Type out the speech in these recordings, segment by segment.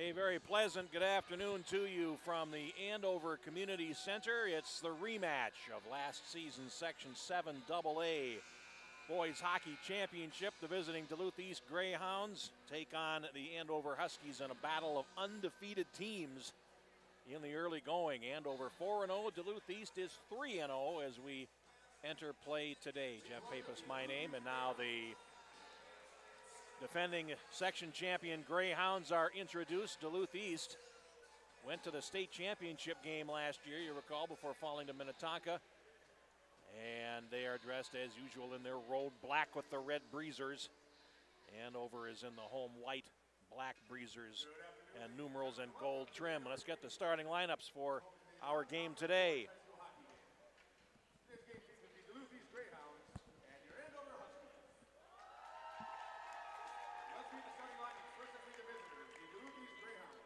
A very pleasant good afternoon to you from the Andover Community Center. It's the rematch of last season's Section 7 AA Boys Hockey Championship. The visiting Duluth East Greyhounds take on the Andover Huskies in a battle of undefeated teams in the early going. Andover 4-0, Duluth East is 3-0 as we enter play today. Jeff Pappas, my name, and now the defending section champion Greyhounds are introduced. Duluth East went to the state championship game last year, you recall, before falling to Minnetonka. And they are dressed as usual in their road black with the red breezers. Andover is in the home white, black breezers and numerals and gold trim. Let's get the starting lineups for our game today.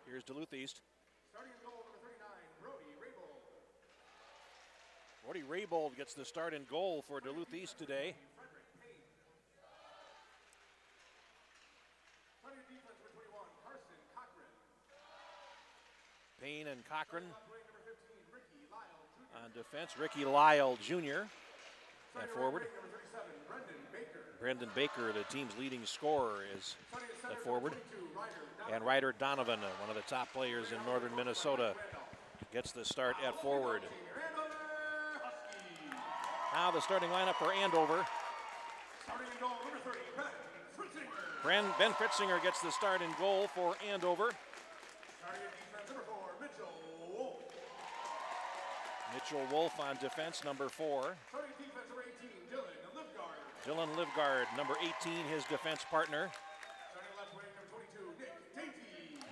Here's Duluth East. Starting in goal, number 39, Brody Raybold. Brody Raybold gets the start in goal for Duluth East today. Starting defense for 21, Carson Cochran. Payne and Cochran on defense. Ricky Lyle Jr. at forward. Brendan Baker, the team's leading scorer, is at forward. And Ryder Donovan, one of the top players in northern Minnesota, gets the start at forward. Now the starting lineup for Andover. Ben Fritzinger gets the start in goal for Andover. Mitchell Wolf on defense, number 4. Dylan Livgard, number 18, his defense partner.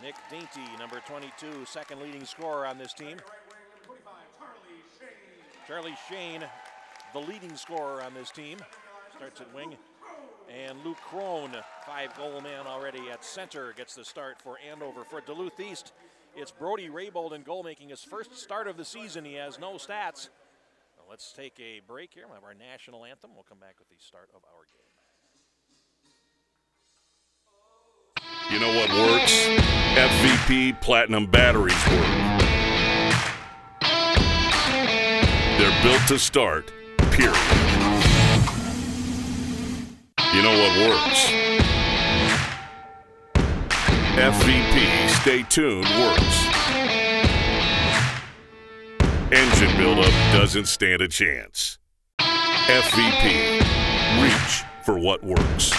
Nick Dainty, number 22, second leading scorer on this team. Charlie Shane, the leading scorer on this team, starts at wing. And Luke Crone, 5-goal man already at center, gets the start for Andover. For Duluth East, it's Brody Raybold in goal, making his first start of the season. He has no stats. Well, let's take a break here. We'll have our national anthem. We'll come back with the start of our game. You know what works? FVP Platinum batteries work. They're built to start, period. You know what works? FVP Stay Tuned works. Engine buildup doesn't stand a chance. FVP, reach for what works.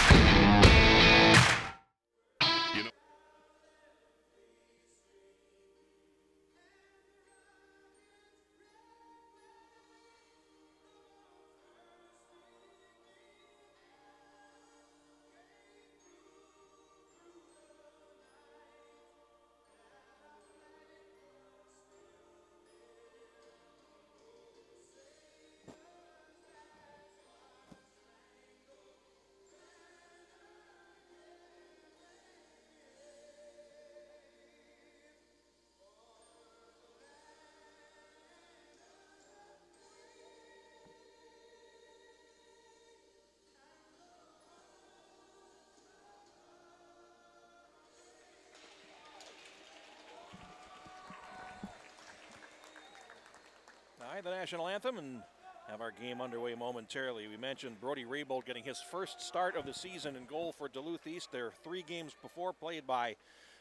The national anthem and have our game underway momentarily. We mentioned Brody Raybold getting his first start of the season in goal for Duluth East. There are 3 games before played by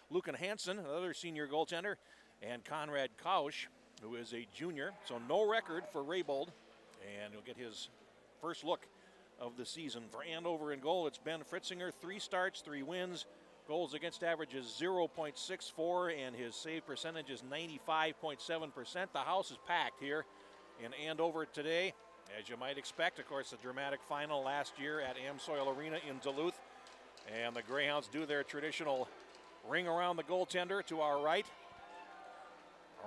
Lucan Hansen, another senior goaltender, and Conrad Kausch, who is a junior. So no record for Raybold, and he'll get his first look of the season. For Andover in goal, it's Ben Fritzinger, 3 starts, 3 wins. Goals against average is 0.64, and his save percentage is 95.7%. The house is packed here in Andover today, as you might expect. Of course, the dramatic final last year at Amsoil Arena in Duluth. And the Greyhounds do their traditional ring around the goaltender to our right,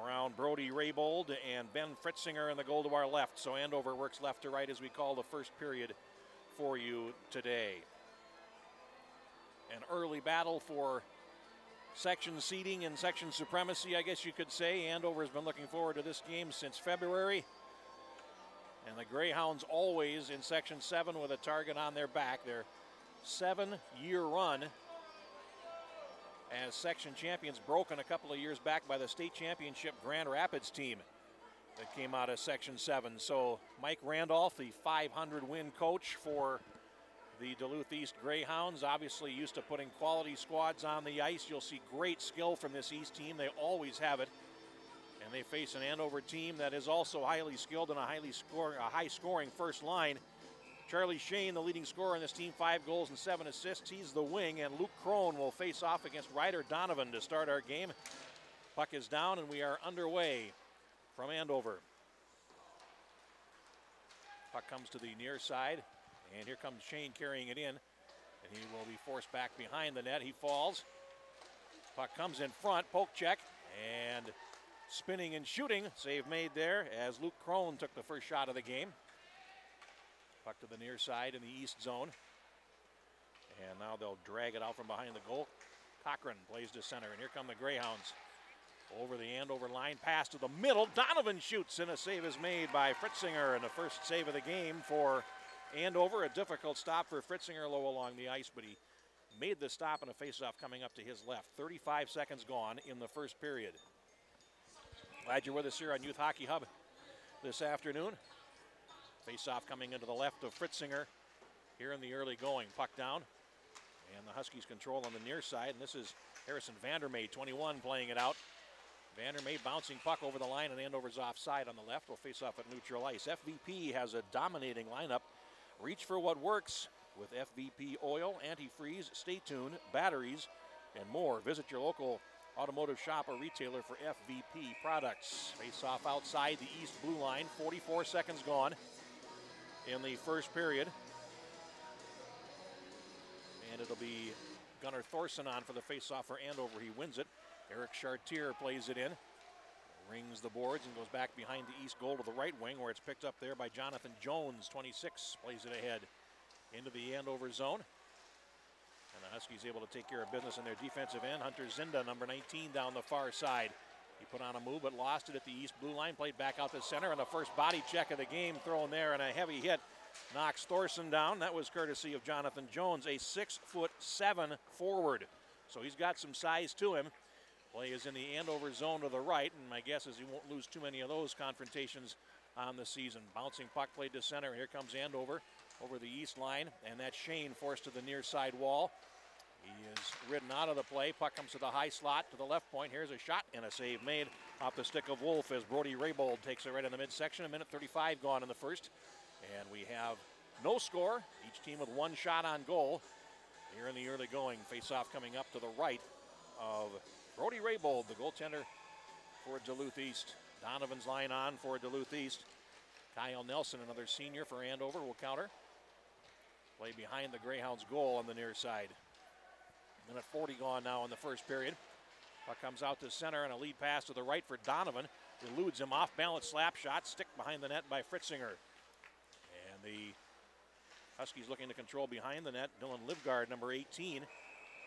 around Brody Raybold and Ben Fritzinger in the goal to our left. So Andover works left to right as we call the first period for you today. An early battle for section seeding and section supremacy, I guess you could say. Andover has been looking forward to this game since February. And the Greyhounds always in Section 7 with a target on their back. Their 7-year run as section champions, broken a couple of years back by the state championship Grand Rapids team that came out of Section 7. So Mike Randolph, the 500-win coach for the Duluth East Greyhounds, obviously used to putting quality squads on the ice. You'll see great skill from this East team. They always have it. And they face an Andover team that is also highly skilled and a high-scoring first line. Charlie Shane, the leading scorer on this team, 5 goals and 7 assists. He's the wing, and Luke Crone will face off against Ryder Donovan to start our game. Puck is down, and we are underway from Andover. Puck comes to the near side, and here comes Shane carrying it in, and he will be forced back behind the net. He falls. Puck comes in front, poke check, and spinning and shooting. Save made there as Luke Crone took the first shot of the game. Puck to the near side in the east zone. And now they'll drag it out from behind the goal. Cochran plays to center, and here come the Greyhounds. Over the Andover line, pass to the middle. Donovan shoots, and a save is made by Fritzinger, and the first save of the game for Andover. A difficult stop for Fritzinger low along the ice, but he made the stop in a faceoff coming up to his left. 35 seconds gone in the first period. Glad you're with us here on Youth Hockey Hub this afternoon. Face-off coming into the left of Fritzinger here in the early going. Puck down, and the Huskies control on the near side, and this is Harrison Vandermeer, 21, playing it out. Vandermeer bouncing puck over the line, and Andover's offside on the left. Will face off at neutral ice. FVP has a dominating lineup. Reach for what works with FVP oil, antifreeze, stay tuned, batteries, and more. Visit your local automotive shop or retailer for FVP products. Face off outside the east blue line. 44 seconds gone in the first period. And it'll be Gunnar Thorson on for the face-off for Andover. He wins it. Eric Chartier plays it in. Rings the boards and goes back behind the east goal to the right wing, where it's picked up there by Jonathan Jones. 26 plays it ahead into the Andover zone. And the Huskies able to take care of business in their defensive end. Hunter Zinda, number 19, down the far side. He put on a move but lost it at the east blue line. Played back out to center, and the first body check of the game thrown there, and a heavy hit knocks Thorson down. That was courtesy of Jonathan Jones, a 6'7" forward. So he's got some size to him. Play is in the Andover zone to the right, and my guess is he won't lose too many of those confrontations on the season. Bouncing puck played to center, and here comes Andover over the east line, and that's Shane forced to the near side wall. He is ridden out of the play. Puck comes to the high slot to the left point. Here's a shot and a save made off the stick of Wolf as Brody Raybold takes it right in the midsection. 1:35 gone in the first, and we have no score. Each team with one shot on goal here in the early going. Face-off coming up to the right of Brody Raybold, the goaltender for Duluth East. Donovan's line on for Duluth East. Kyle Nelson, another senior for Andover, will counter. Play behind the Greyhounds' goal on the near side. 1:40 gone now in the first period. Puck comes out to center, and a lead pass to the right for Donovan. Eludes him, off balance slap shot, stick behind the net by Fritzinger. And the Huskies looking to control behind the net. Dylan Livgard, number 18,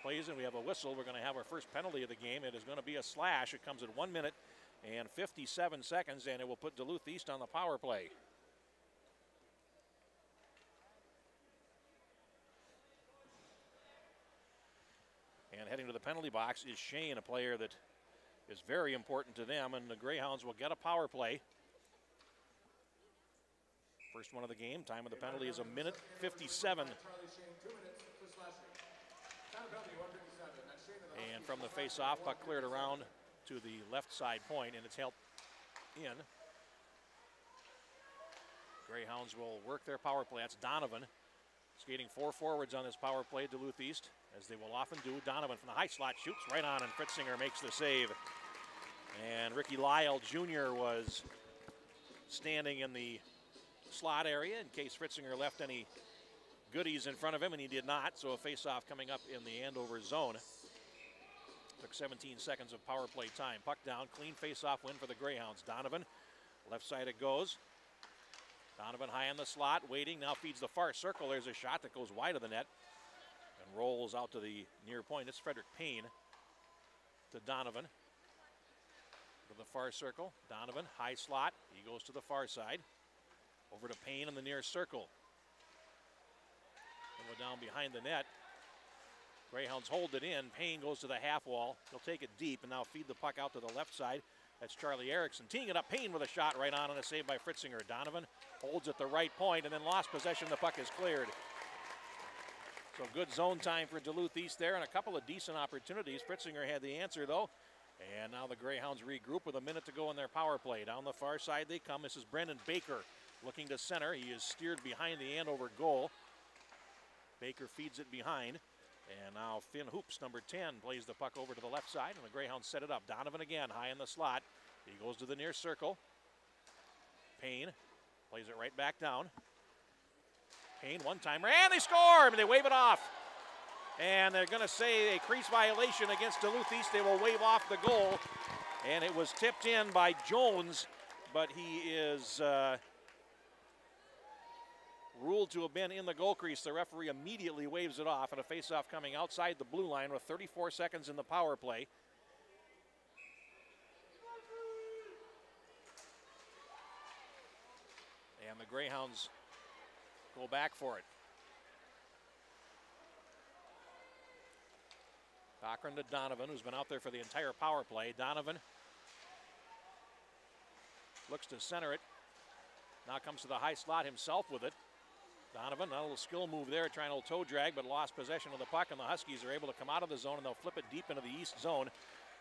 plays, and we have a whistle. We're going to have our first penalty of the game. It is going to be a slash. It comes at 1 minute and 57 seconds, and it will put Duluth East on the power play. And heading to the penalty box is Shane, a player that is very important to them, and the Greyhounds will get a power play. First one of the game. Time of the penalty is 1:57. And from the face-off, puck cleared around to the left side point, and it's helped in. Greyhounds will work their power play. That's Donovan skating 4 forwards on this power play, Duluth East, as they will often do. Donovan from the high slot shoots right on, and Fritzinger makes the save. And Ricky Lyle Jr. was standing in the slot area in case Fritzinger left any goodies in front of him, and he did not. So a face-off coming up in the Andover zone. Took 17 seconds of power play time. Puck down, clean face-off win for the Greyhounds. Donovan, left side it goes. Donovan high in the slot, waiting, now feeds the far circle. There's a shot that goes wide of the net and rolls out to the near point. It's Frederick Payne to Donovan. To the far circle, Donovan, high slot. He goes to the far side. Over to Payne in the near circle. And go down behind the net. Greyhounds hold it in. Payne goes to the half wall. He'll take it deep and now feed the puck out to the left side. That's Charlie Erickson teeing it up. Payne with a shot right on and a save by Fritzinger. Donovan holds at the right point and then lost possession. The puck is cleared. So good zone time for Duluth East there and a couple of decent opportunities. Fritzinger had the answer though. And now the Greyhounds regroup with a minute to go in their power play. Down the far side they come. This is Brendan Baker looking to center. He is steered behind the Andover goal. Baker feeds it behind. And now Finn Hoops, number 10, plays the puck over to the left side, and the Greyhounds set it up. Donovan again, high in the slot. He goes to the near circle. Payne plays it right back down. Payne, one-timer, and they score! And they wave it off. And they're going to say a crease violation against Duluth East. They will wave off the goal. And it was tipped in by Jones, but he is ruled to have been in the goal crease. The referee immediately waves it off, and a face-off coming outside the blue line with 34 seconds in the power play. And the Greyhounds go back for it. Cochran to Donovan, who's been out there for the entire power play. Donovan looks to center it. Now comes to the high slot himself with it. Donovan, a little skill move there, trying a little toe drag, but lost possession of the puck, and the Huskies are able to come out of the zone, and they'll flip it deep into the East zone,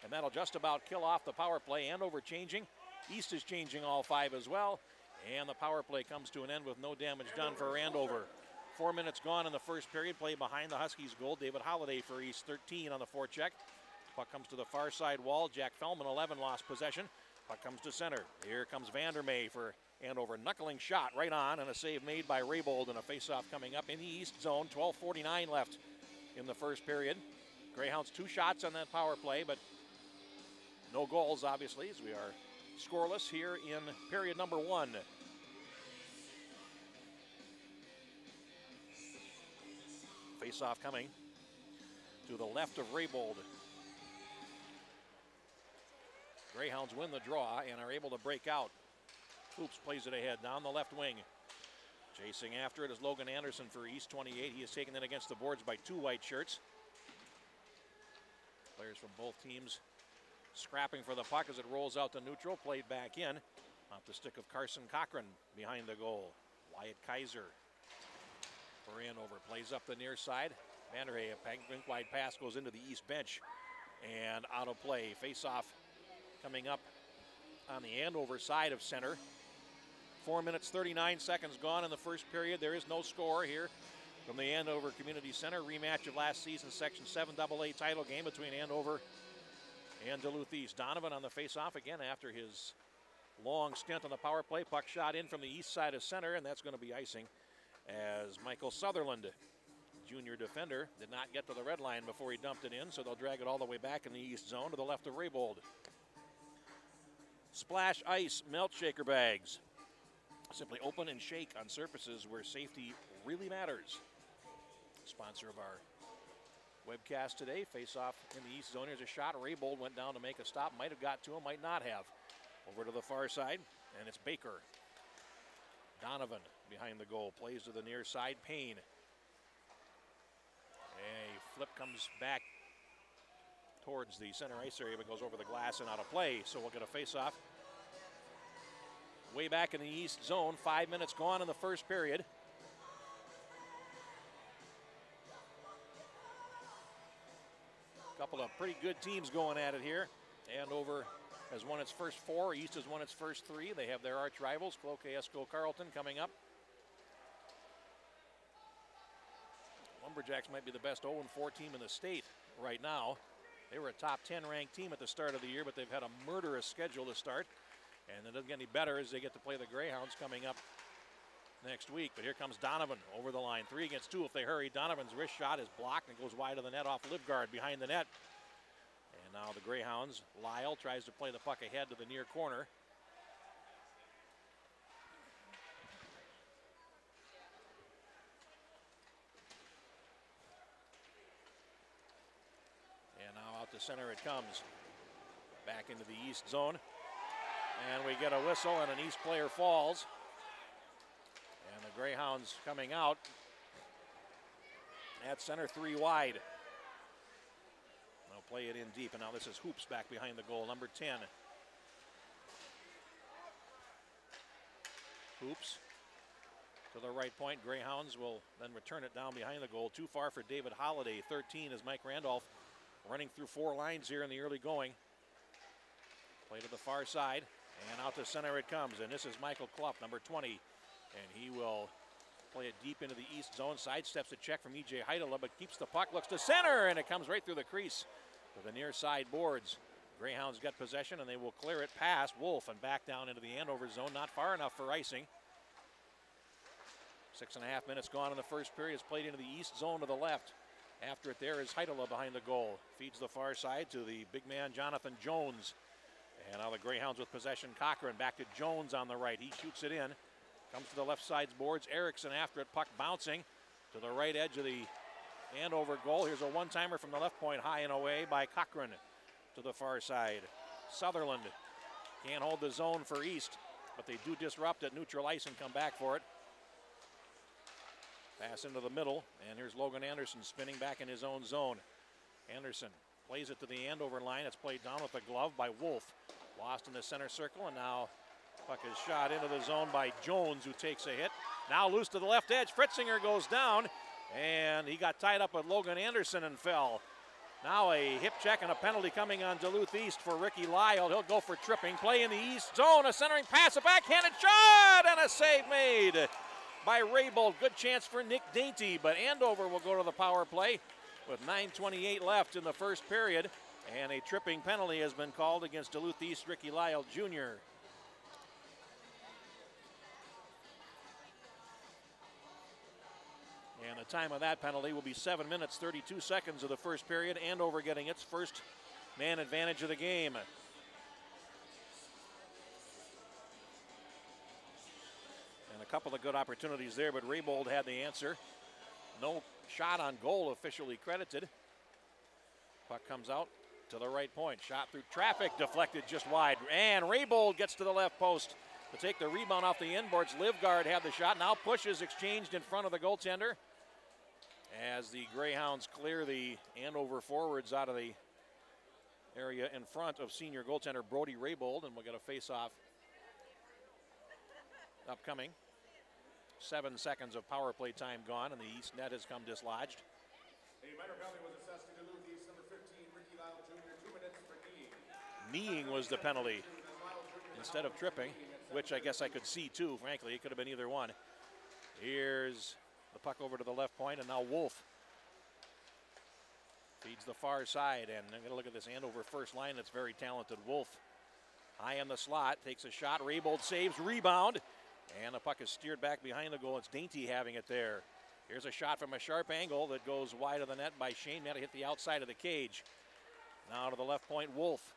and that'll just about kill off the power play. Andover changing. East is changing all five as well, and the power play comes to an end with no damage done for Andover. 4 minutes gone in the first period. Play behind the Huskies' goal. David Holliday for East, 13 on the forecheck. Puck comes to the far side wall. Jack Fellman, 11, lost possession. Puck comes to center. Here comes Vandermeer for Andover. Knuckling shot right on, and a save made by Raybold, and a faceoff coming up in the East zone. 12:49 left in the first period. Greyhounds 2 shots on that power play, but no goals, obviously, as we are scoreless here in period number 1. Faceoff coming to the left of Raybold. Greyhounds win the draw and are able to break out. Hoops plays it ahead down the left wing. Chasing after it is Logan Anderson for East, 28. He is taken in against the boards by 2 white shirts. Players from both teams scrapping for the puck as it rolls out to neutral. Played back in. Off the stick of Carson Cochran behind the goal. Wyatt Kaiser for Andover. Plays up the near side. Vanderhey, a rink wide pass goes into the East bench and out of play. Face-off coming up on the Andover side of center. 4 minutes, 39 seconds gone in the first period. There is no score here from the Andover Community Center. Rematch of last season's Section 7 AA title game between Andover and Duluth East. Donovan on the face-off again after his long stint on the power play. Puck shot in from the east side of center, and that's going to be icing as Michael Sutherland, junior defender, did not get to the red line before he dumped it in, so they'll drag it all the way back in the east zone to the left of Raybold. Splash Ice melt shaker bags. Simply open and shake on surfaces where safety really matters. Sponsor of our webcast today. Face off in the east zone. Here's a shot. Raybold went down to make a stop. Might have got to him, might not have. Over to the far side, and it's Baker. Donovan behind the goal. Plays to the near side. Payne. A flip comes back towards the center ice area, but goes over the glass and out of play. So we'll get a face-off way back in the east zone. 5 minutes gone in the first period. A couple of pretty good teams going at it here. Andover has won its first 4. East has won its first 3. They have their arch rivals, Cloquet Esco Carleton, coming up. Lumberjacks might be the best 0-4 team in the state right now. They were a top 10 ranked team at the start of the year, but they've had a murderous schedule to start. And it doesn't get any better as they get to play the Greyhounds coming up next week. But here comes Donovan over the line. 3 against 2 if they hurry. Donovan's wrist shot is blocked and goes wide of the net off Livgard behind the net. And now the Greyhounds, Lyle tries to play the puck ahead to the near corner. And now out to center it comes. Back into the east zone. And we get a whistle and an East player falls. And the Greyhounds coming out at center 3 wide. They'll play it in deep, and now this is Hoops back behind the goal, number 10. Hoops to the right point. Greyhounds will then return it down behind the goal. Too far for David Holliday. 13 is Mike Randolph running through 4 lines here in the early going. Play to the far side, and out to center it comes, and this is Michael Clough, number 20, and he will play it deep into the east zone. Sidesteps a check from E.J. Heidela, but keeps the puck, looks to center, and it comes right through the crease to the near side boards. Greyhounds get possession, and they will clear it past Wolf and back down into the Andover zone. Not far enough for icing. 6.5 minutes gone in the first period. It's played into the east zone to the left. After it there is Heidela behind the goal. Feeds the far side to the big man Jonathan Jones. And now the Greyhounds with possession. Cochran back to Jones on the right. He shoots it in. Comes to the left side's boards. Erickson after it. Puck bouncing to the right edge of the Andover goal. Here's a one-timer from the left point. High and away by Cochran to the far side. Sutherland can't hold the zone for East, but they do disrupt it. Neutral ice and come back for it. Pass into the middle, and here's Logan Anderson spinning back in his own zone. Anderson plays it to the Andover line. It's played down with a glove by Wolf. Lost in the center circle, and now puck is shot into the zone by Jones, who takes a hit. Now loose to the left edge. Fritzinger goes down, and he got tied up with Logan Anderson and fell. Now a hip check and a penalty coming on Duluth East for Ricky Lyle. He'll go for tripping. Play in the east zone. A centering pass, a backhanded shot, and a save made by Raybold. Good chance for Nick Dainty, but Andover will go to the power play with 9:28 left in the first period. And a tripping penalty has been called against Duluth East Ricky Lyle Jr. And the time of that penalty will be 7 minutes, 32 seconds of the first period. Andover getting its first man advantage of the game. And a couple of good opportunities there, but Raybold had the answer. No shot on goal officially credited. Puck comes out to the right point. Shot through traffic, deflected just wide. And Raybold gets to the left post to take the rebound off the inboards. Livgard had the shot. Now pushes exchanged in front of the goaltender as the Greyhounds clear the Andover forwards out of the area in front of senior goaltender Brody Raybold, and we'll get a face-off upcoming. 7 seconds of power play time gone, and the East net has come dislodged. A minor penalty was assessed to Duluth East, number 15, Ricky Lyle Jr., 2 minutes for kneeing. Kneeing was the penalty instead of tripping, which I guess I could see too, frankly. It could have been either one. Here's the puck over to the left point, and now Wolf feeds the far side, and I'm going to look at this Andover first line. That's very talented. Wolf high in the slot, takes a shot. Raybold saves, rebound, and the puck is steered back behind the goal. It's Dainty having it there. Here's a shot from a sharp angle that goes wide of the net by Shane. Had to hit the outside of the cage. Now to the left point, Wolf.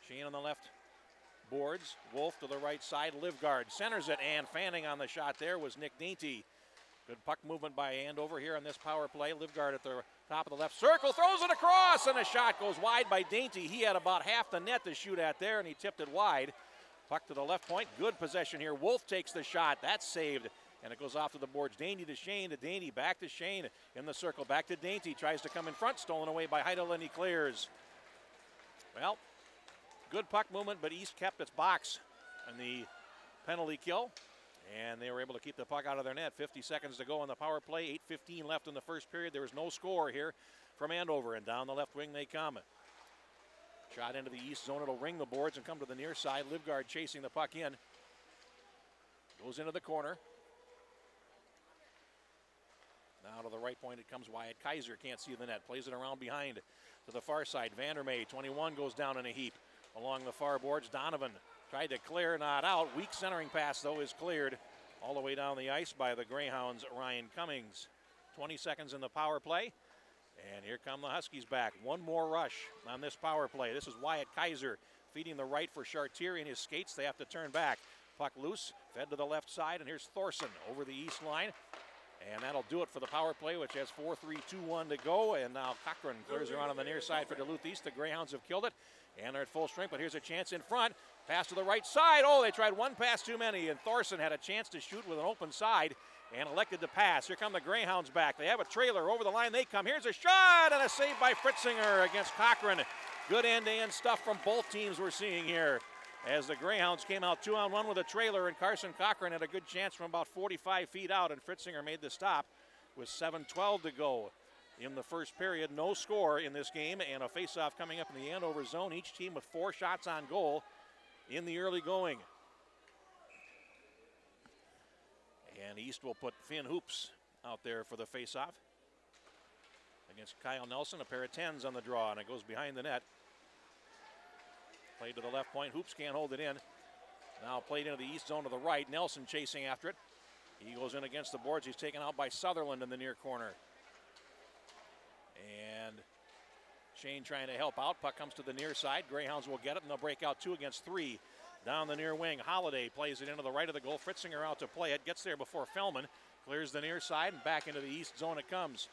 Shane on the left boards. Wolf to the right side. Livgard centers it, and fanning on the shot there was Nick Dainty. Good puck movement by Andover here on this power play. Livgard at the top of the left circle, throws it across, and a shot goes wide by Dainty. He had about half the net to shoot at there, and he tipped it wide. Puck to the left point. Good possession here. Wolf takes the shot. That's saved. And it goes off to the boards. Dainty to Shane, to Dainty, back to Shane in the circle, back to Dainty. Tries to come in front, stolen away by Heidel, and he clears. Well, good puck movement, but East kept its box on the penalty kill, and they were able to keep the puck out of their net. 50 seconds to go on the power play. 8:15 left in the first period. There was no score here from Andover, and down the left wing they come. Shot into the east zone. It'll ring the boards and come to the near side. Livgard chasing the puck in. Goes into the corner. Now to the right point it comes. Wyatt Kaiser can't see the net. Plays it around behind to the far side. Vandermeer, 21, goes down in a heap along the far boards. Donovan tried to clear, not out. Weak centering pass, though, is cleared all the way down the ice by the Greyhounds' Ryan Cummings. 20 seconds in the power play. And here come the Huskies back. One more rush on this power play. This is Wyatt Kaiser feeding the right for Chartier in his skates. They have to turn back. Puck loose, fed to the left side, and here's Thorson over the east line. And that'll do it for the power play, which has 4-3-2-1 to go. And now Cochran clears around on the near side for Duluth East. The Greyhounds have killed it, and they're at full strength. But here's a chance in front. Pass to the right side. Oh, they tried one pass too many, and Thorson had a chance to shoot with an open side. and elected to pass. Here come the Greyhounds back. They have a trailer over the line. They come. Here's a shot and a save by Fritzinger against Cochran. Good end-to-end stuff from both teams we're seeing here. As the Greyhounds came out 2-on-1 with a trailer, and Carson Cochran had a good chance from about 45 feet out, and Fritzinger made the stop with 7:12 to go in the first period. No score in this game, and a face-off coming up in the Andover zone. Each team with 4 shots on goal in the early going. And East will put Finn Hoops out there for the face-off against Kyle Nelson. A pair of 10s on the draw, and it goes behind the net. Played to the left point. Hoops can't hold it in. Now played into the East zone to the right. Nelson chasing after it. He goes in against the boards. He's taken out by Sutherland in the near corner. And Shane trying to help out. Puck comes to the near side. Greyhounds will get it, and they'll break out 2 against 3. Down the near wing, Holiday plays it into the right of the goal. Fritzinger out to play it. Gets there before Fellman. Clears the near side, and back into the East zone it comes.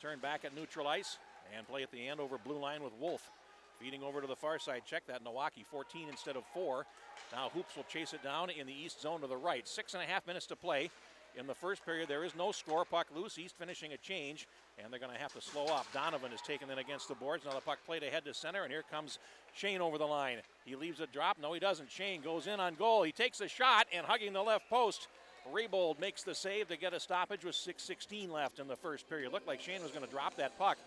Turn back at neutral ice, and play at the Andover blue line with Wolf. Feeding over to the far side. Check that, Milwaukee 14 instead of 4. Now Hoops will chase it down in the East zone to the right. 6.5 minutes to play. In the first period, there is no score. Puck loose. East finishing a change, and they're going to have to slow up. Donovan is taken in against the boards. Now the puck played ahead to center, and here comes Shane over the line. He leaves a drop. No, he doesn't. Shane goes in on goal. He takes a shot, and hugging the left post, Raybold makes the save to get a stoppage with 6:16 left in the first period. Looked like Shane was going to drop that puck,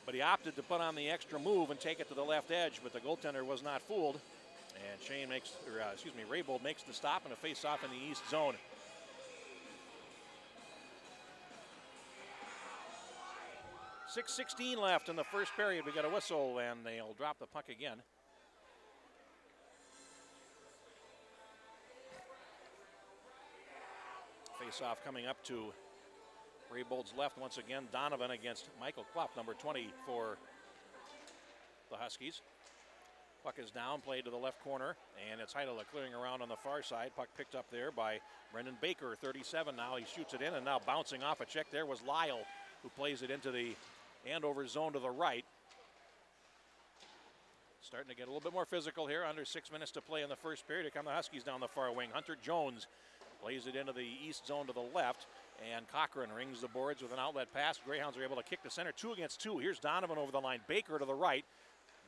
but he opted to put on the extra move and take it to the left edge, but the goaltender was not fooled. And Raybold makes the stop and a face-off in the East zone. .6:16 left in the first period. We got a whistle, and they'll drop the puck again. Face-off coming up to Raybold's left once again. Donovan against Michael Clough, number 20 for the Huskies. Puck is down, played to the left corner, and it's Heidela clearing around on the far side. Puck picked up there by Brendan Baker, 37 now. He shoots it in, and now bouncing off a check there was Lyle, who plays it into the Andover zone to the right. Starting to get a little bit more physical here. Under 6 minutes to play in the first period. Here come the Huskies down the far wing. Hunter Jones plays it into the East zone to the left, and Cochran rings the boards with an outlet pass. Greyhounds are able to kick to center. 2 against 2. Here's Donovan over the line. Baker to the right.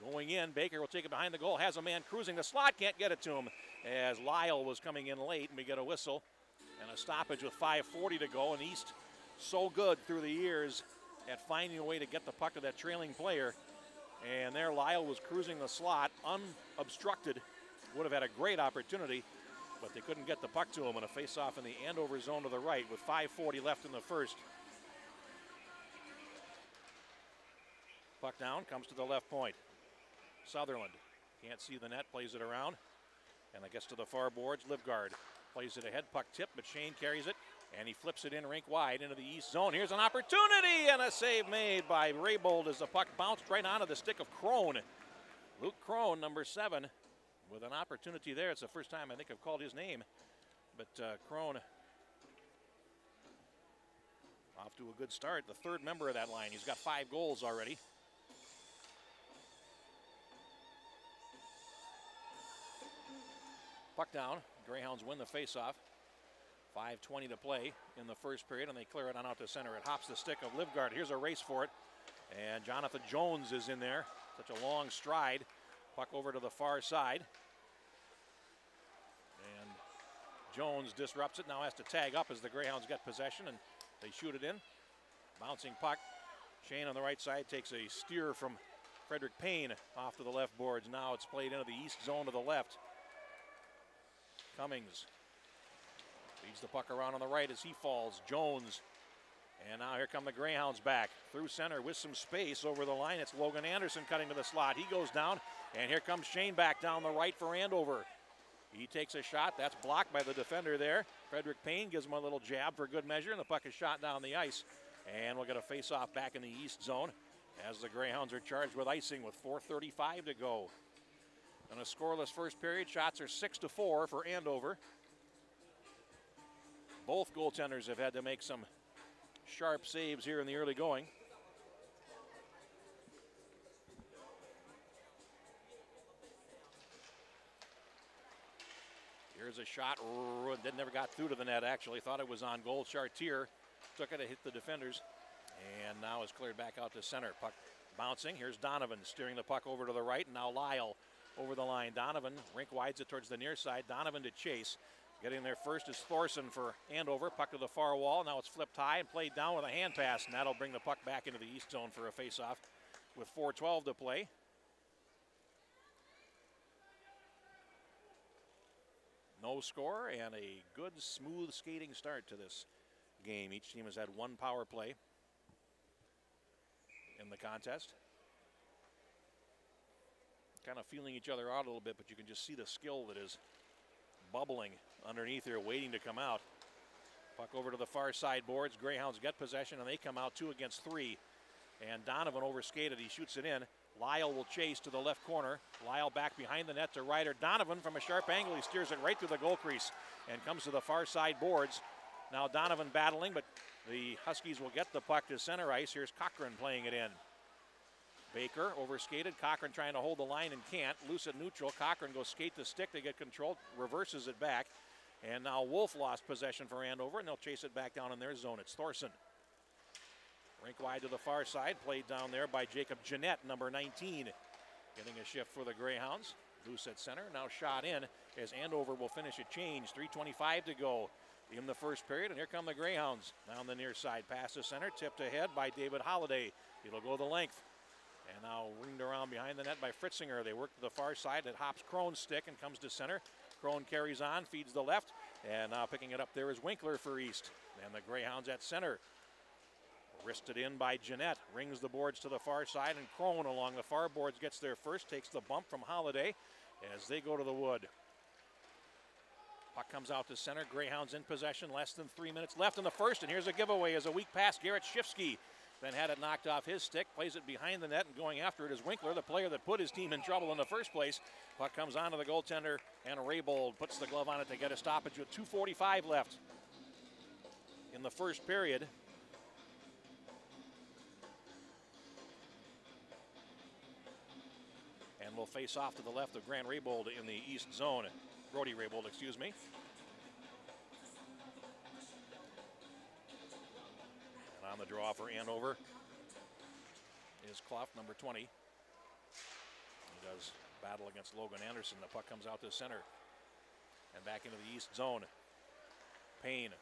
Going in, Baker will take it behind the goal. Has a man cruising the slot. Can't get it to him as Lyle was coming in late, and we get a whistle and a stoppage with 5:40 to go. And East so good through the years at finding a way to get the puck to that trailing player. And there Lyle was cruising the slot unobstructed. Would have had a great opportunity, but they couldn't get the puck to him, and a face-off in the Andover zone to the right with 5:40 left in the first. Puck down, comes to the left point. Sutherland can't see the net, plays it around, and it gets to the far boards. Livgard plays it ahead, puck tip, but Shane carries it, and he flips it in rink wide into the East zone. Here's an opportunity, and a save made by Raybold as the puck bounced right onto the stick of Crone. Luke Crone, number 7, with an opportunity there. It's the first time I think I've called his name, but Crone off to a good start. The 3rd member of that line. He's got 5 goals already. Puck down. Greyhounds win the faceoff. 5:20 to play in the first period, and they clear it on out to center. It hops the stick of Livgard. Here's a race for it, and Jonathan Jones is in there. Such a long stride. Puck over to the far side. And Jones disrupts it. Now has to tag up as the Greyhounds get possession, and they shoot it in. Bouncing puck. Shane on the right side takes a steer from Frederick Payne off to the left boards. Now it's played into the East zone to the left. Cummings feeds the puck around on the right as he falls. Jones. And now here come the Greyhounds back. Through center with some space over the line. It's Logan Anderson cutting to the slot. He goes down, and here comes Shane back down the right for Andover. He takes a shot. That's blocked by the defender there. Frederick Payne gives him a little jab for good measure, and the puck is shot down the ice. And we'll get a face-off back in the East zone as the Greyhounds are charged with icing with 4:35 to go. In a scoreless first period, shots are 6-4 for Andover. Both goaltenders have had to make some sharp saves here in the early going. Here's a shot, that never got through to the net actually. Thought it was on goal. Chartier took it to hit the defenders. And now it's cleared back out to center. Puck bouncing. Here's Donovan steering the puck over to the right. And now Lyle over the line. Donovan rink wides it towards the near side. Donovan to chase. Getting there first is Thorson for Andover. Puck to the far wall. Now it's flipped high and played down with a hand pass. And that'll bring the puck back into the east zone for a faceoff with 4:12 to play. No score and a good, smooth skating start to this game. Each team has had one power play in the contest. Kind of feeling each other out a little bit, but you can just see the skill that is bubbling underneath here, waiting to come out. Puck over to the far side boards. Greyhounds get possession, and they come out 2 against 3. And Donovan overskated. He shoots it in. Lyle will chase to the left corner. Lyle back behind the net to Ryder. Donovan from a sharp angle. He steers it right through the goal crease and comes to the far side boards. Now Donovan battling, but the Huskies will get the puck to center ice. Here's Cochran playing it in. Baker overskated. Cochran trying to hold the line and can't. Loose at neutral. Cochran goes skate the stick to get control. Reverses it back. And now Wolf lost possession for Andover, and they'll chase it back down in their zone. It's Thorson. Rink wide to the far side. Played down there by Jacob Jeanette, number 19. Getting a shift for the Greyhounds. Loose at center. Now shot in as Andover will finish a change. 3:25 to go in the first period. And here come the Greyhounds. Down the near side. Pass to center. Tipped ahead by David Holliday. It'll go the length. And now ringed around behind the net by Fritzinger. They work to the far side. It hops Krohn's stick and comes to center. Krohn carries on, feeds the left. And now picking it up there is Winkler for East. And the Greyhounds at center. Wristed in by Jeanette. Rings the boards to the far side. And Krohn along the far boards gets there first. Takes the bump from Holliday as they go to the wood. Puck comes out to center. Greyhounds in possession. Less than 3 minutes left in the first. And here's a giveaway as a weak pass. Garrett Shifsky then had it knocked off his stick. Plays it behind the net, and going after it is Winkler, the player that put his team in trouble in the first place. Puck comes onto the goaltender, and Raybold puts the glove on it to get a stoppage with 2:45 left in the first period. And will face off to the left of Grant Raybold in the east zone. Brody Raybold, excuse me. And on the draw for Andover is Clough, number 20. He does battle against Logan Anderson. The puck comes out to center and back into the east zone. Payne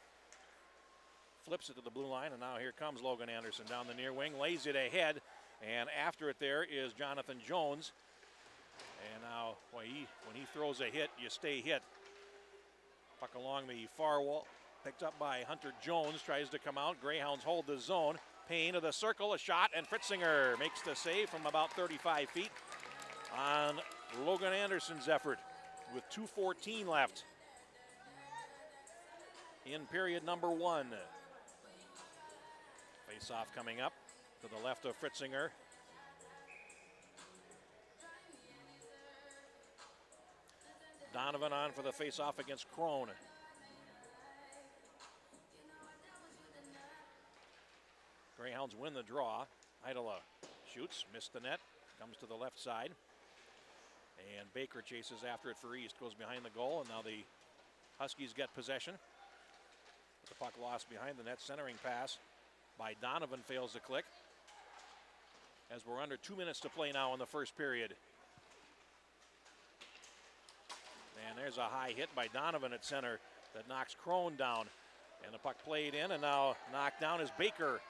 flips it to the blue line, and now here comes Logan Anderson down the near wing, lays it ahead, and after it there is Jonathan Jones. And now when he throws a hit, you stay hit. Puck along the far wall, picked up by Hunter Jones, tries to come out. Greyhounds hold the zone. Payne to the circle, a shot, and Fritzinger makes the save from about 35 feet on Logan Anderson's effort with 2:14 left in period number 1. Face-off coming up to the left of Fritzinger. Donovan on for the face-off against Krohn. Greyhounds win the draw. Idala shoots, missed the net, comes to the left side. And Baker chases after it for East, goes behind the goal, and now the Huskies get possession. The puck lost behind the net, centering pass by Donovan fails to click. As we're under 2 minutes to play now in the first period. And there's a high hit by Donovan at center that knocks Krohn down. And the puck played in, and now knocked down is Baker.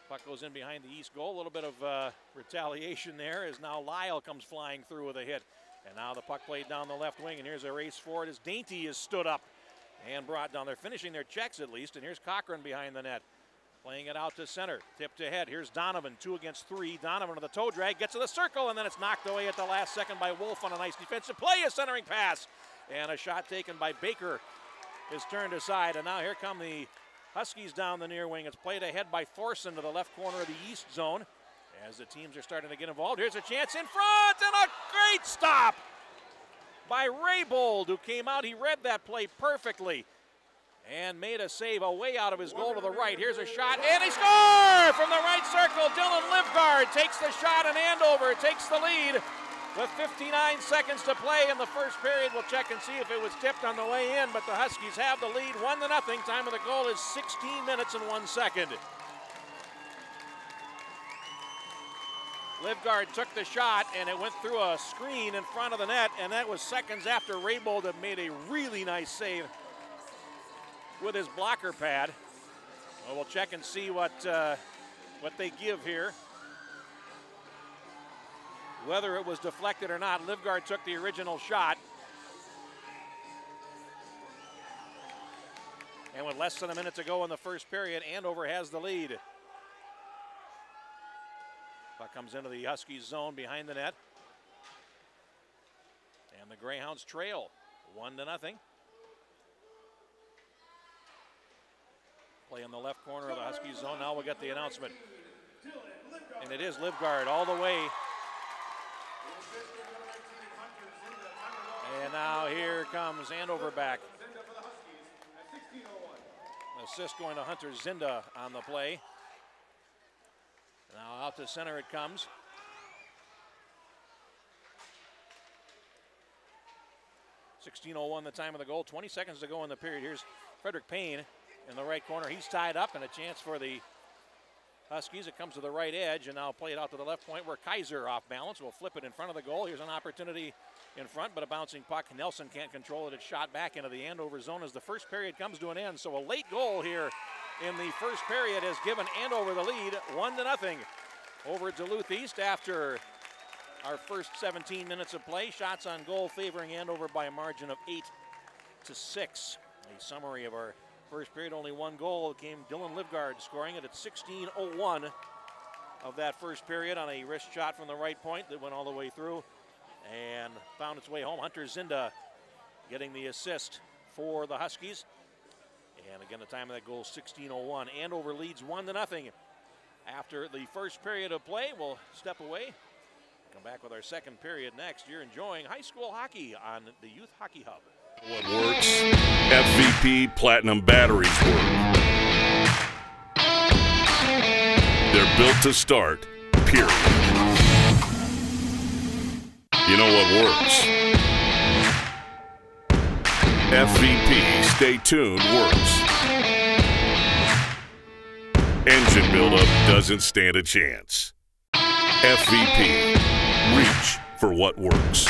Puck goes in behind the east goal. A little bit of retaliation there as now Lyle comes flying through with a hit. And now the puck played down the left wing, and here's a race for it as Dainty is stood up and brought down. They're finishing their checks at least, and here's Cochran behind the net. Playing it out to center, tipped ahead. Here's Donovan, 2 against 3. Donovan to the toe drag, gets to the circle, and then it's knocked away at the last second by Wolf on a nice defensive play, a centering pass. And a shot taken by Baker is turned aside, and now here come the Huskies down the near wing. It's played ahead by Thorson to the left corner of the east zone. As the teams are starting to get involved, here's a chance in front, and a great stop by Raybold, who came out. He read that play perfectly and made a save away out of his goal to the right. Here's a shot, and he scores from the right circle. Dylan Livgard takes the shot, and Andover takes the lead With 59 seconds to play in the first period, we'll check and see if it was tipped on the way in, but the Huskies have the lead 1-0. Time of the goal is 16 minutes and 1 second. Livgard took the shot, and it went through a screen in front of the net, and that was seconds after Raybold had made a really nice save with his blocker pad. Well, we'll check and see what they give here. Whether it was deflected or not, Livgard took the original shot. And with less than a minute to go in the first period, Andover has the lead. Puck comes into the Huskies zone behind the net. And the Greyhounds trail 1-0. Play in the left corner of the Huskies zone. Now we'll get the announcement. And it is Livgard all the way. And now here comes Andover back. Assist going to Hunter Zinda on the play. Now out to center it comes. .16:01 the time of the goal. 20 seconds to go in the period. Here's Frederick Payne in the right corner. He's tied up, and a chance for the Huskies. It comes to the right edge, and now play it out to the left point where Kaiser off balance will flip it in front of the goal. Here's an opportunity in front, but a bouncing puck. Nelson can't control it. It's shot back into the Andover zone as the first period comes to an end. So a late goal here in the first period has given Andover the lead 1-0 over Duluth East after our first 17 minutes of play. Shots on goal favoring Andover by a margin of 8-6. A summary of our first period, only one goal came Dylan Livgard scoring it at 16:01 of that first period on a wrist shot from the right point that went all the way through and found its way home. Hunter Zinda getting the assist for the Huskies. And again, the time of that goal, 16:01. Andover leads 1-0. After the first period of play, we'll step away. Come back with our second period next. You're enjoying high school hockey on the Youth Hockey Hub. What works? FVP Platinum batteries work. They're built to start, period. You know what works? FVP Stay Tuned works. Engine buildup doesn't stand a chance. FVP, reach for what works.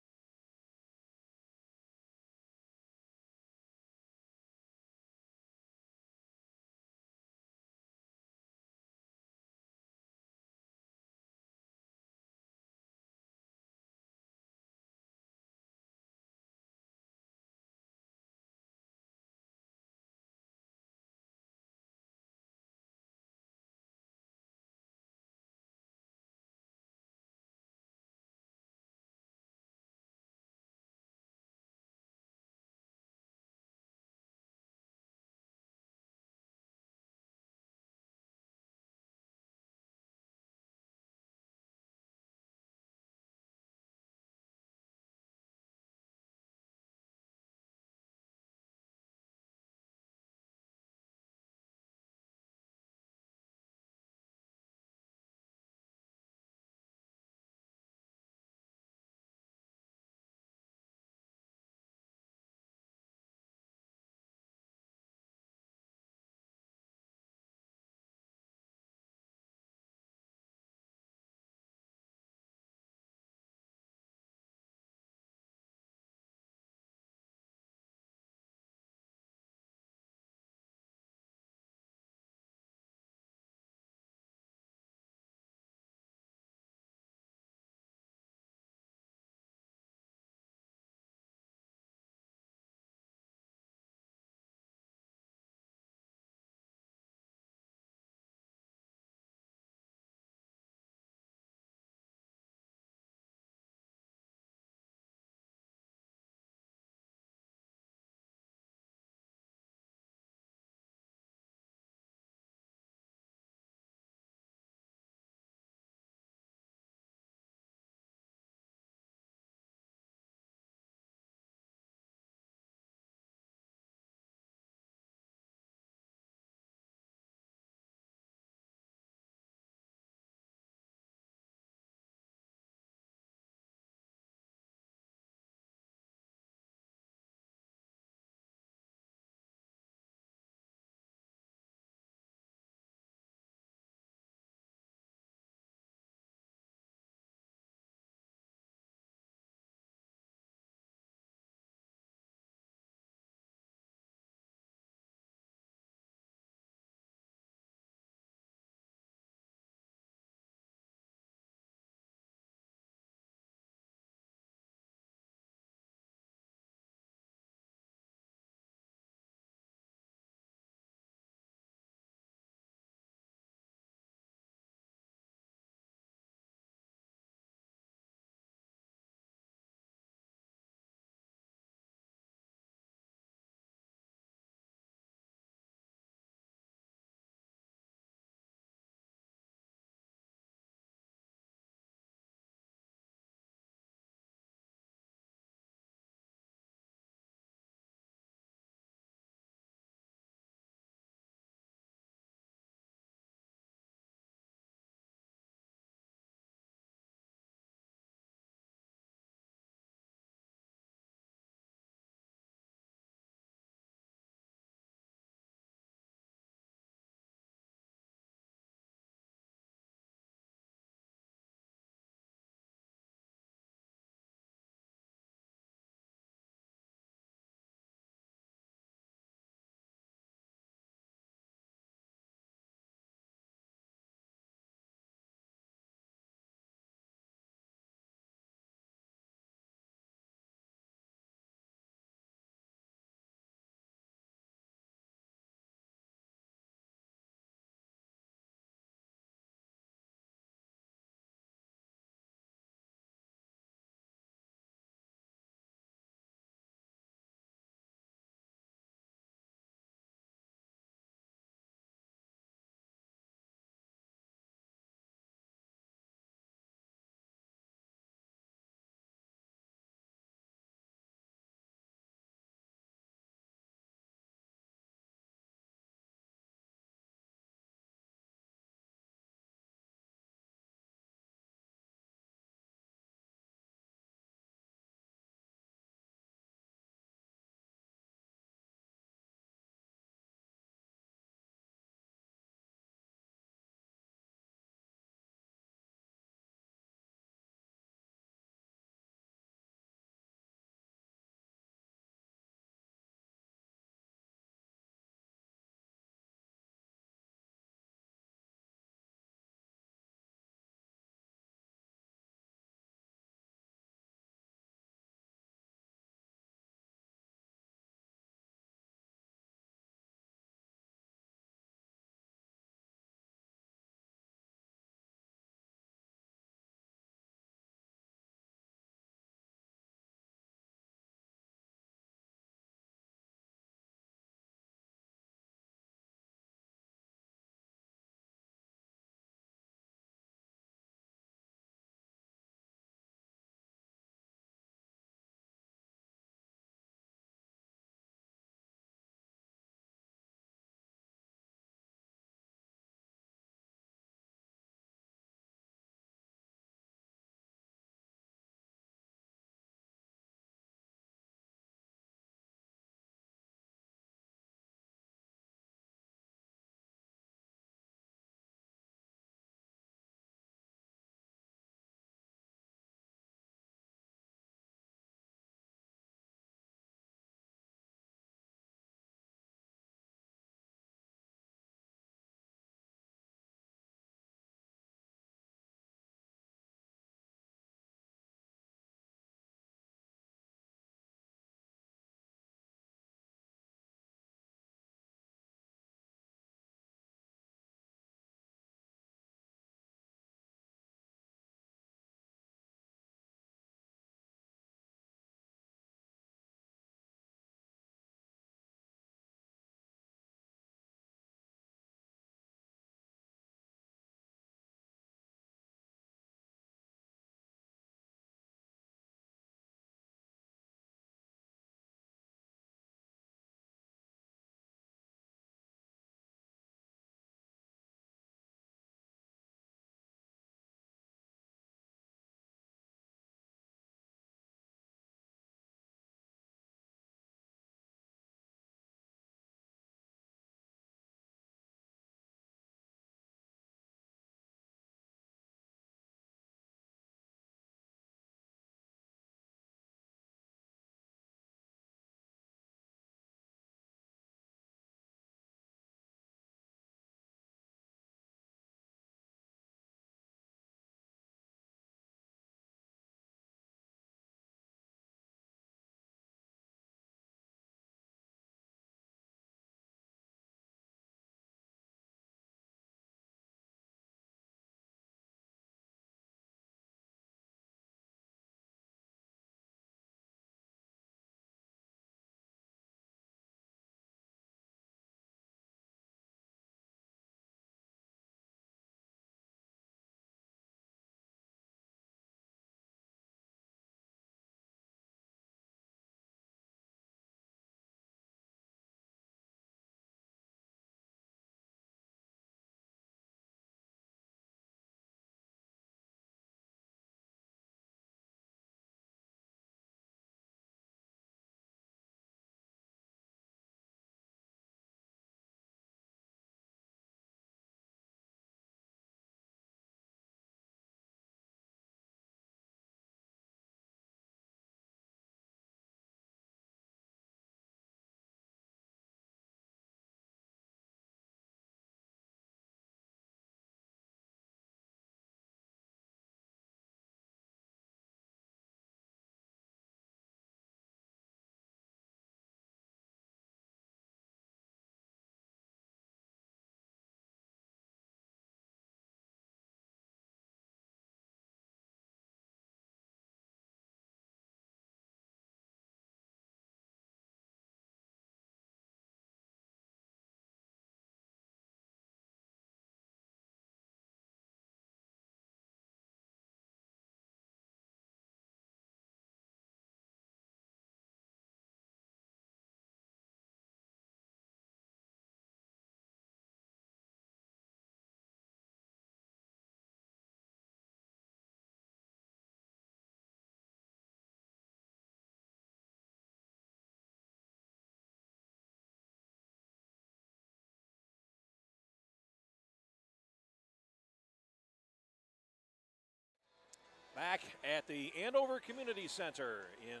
Back at the Andover Community Center in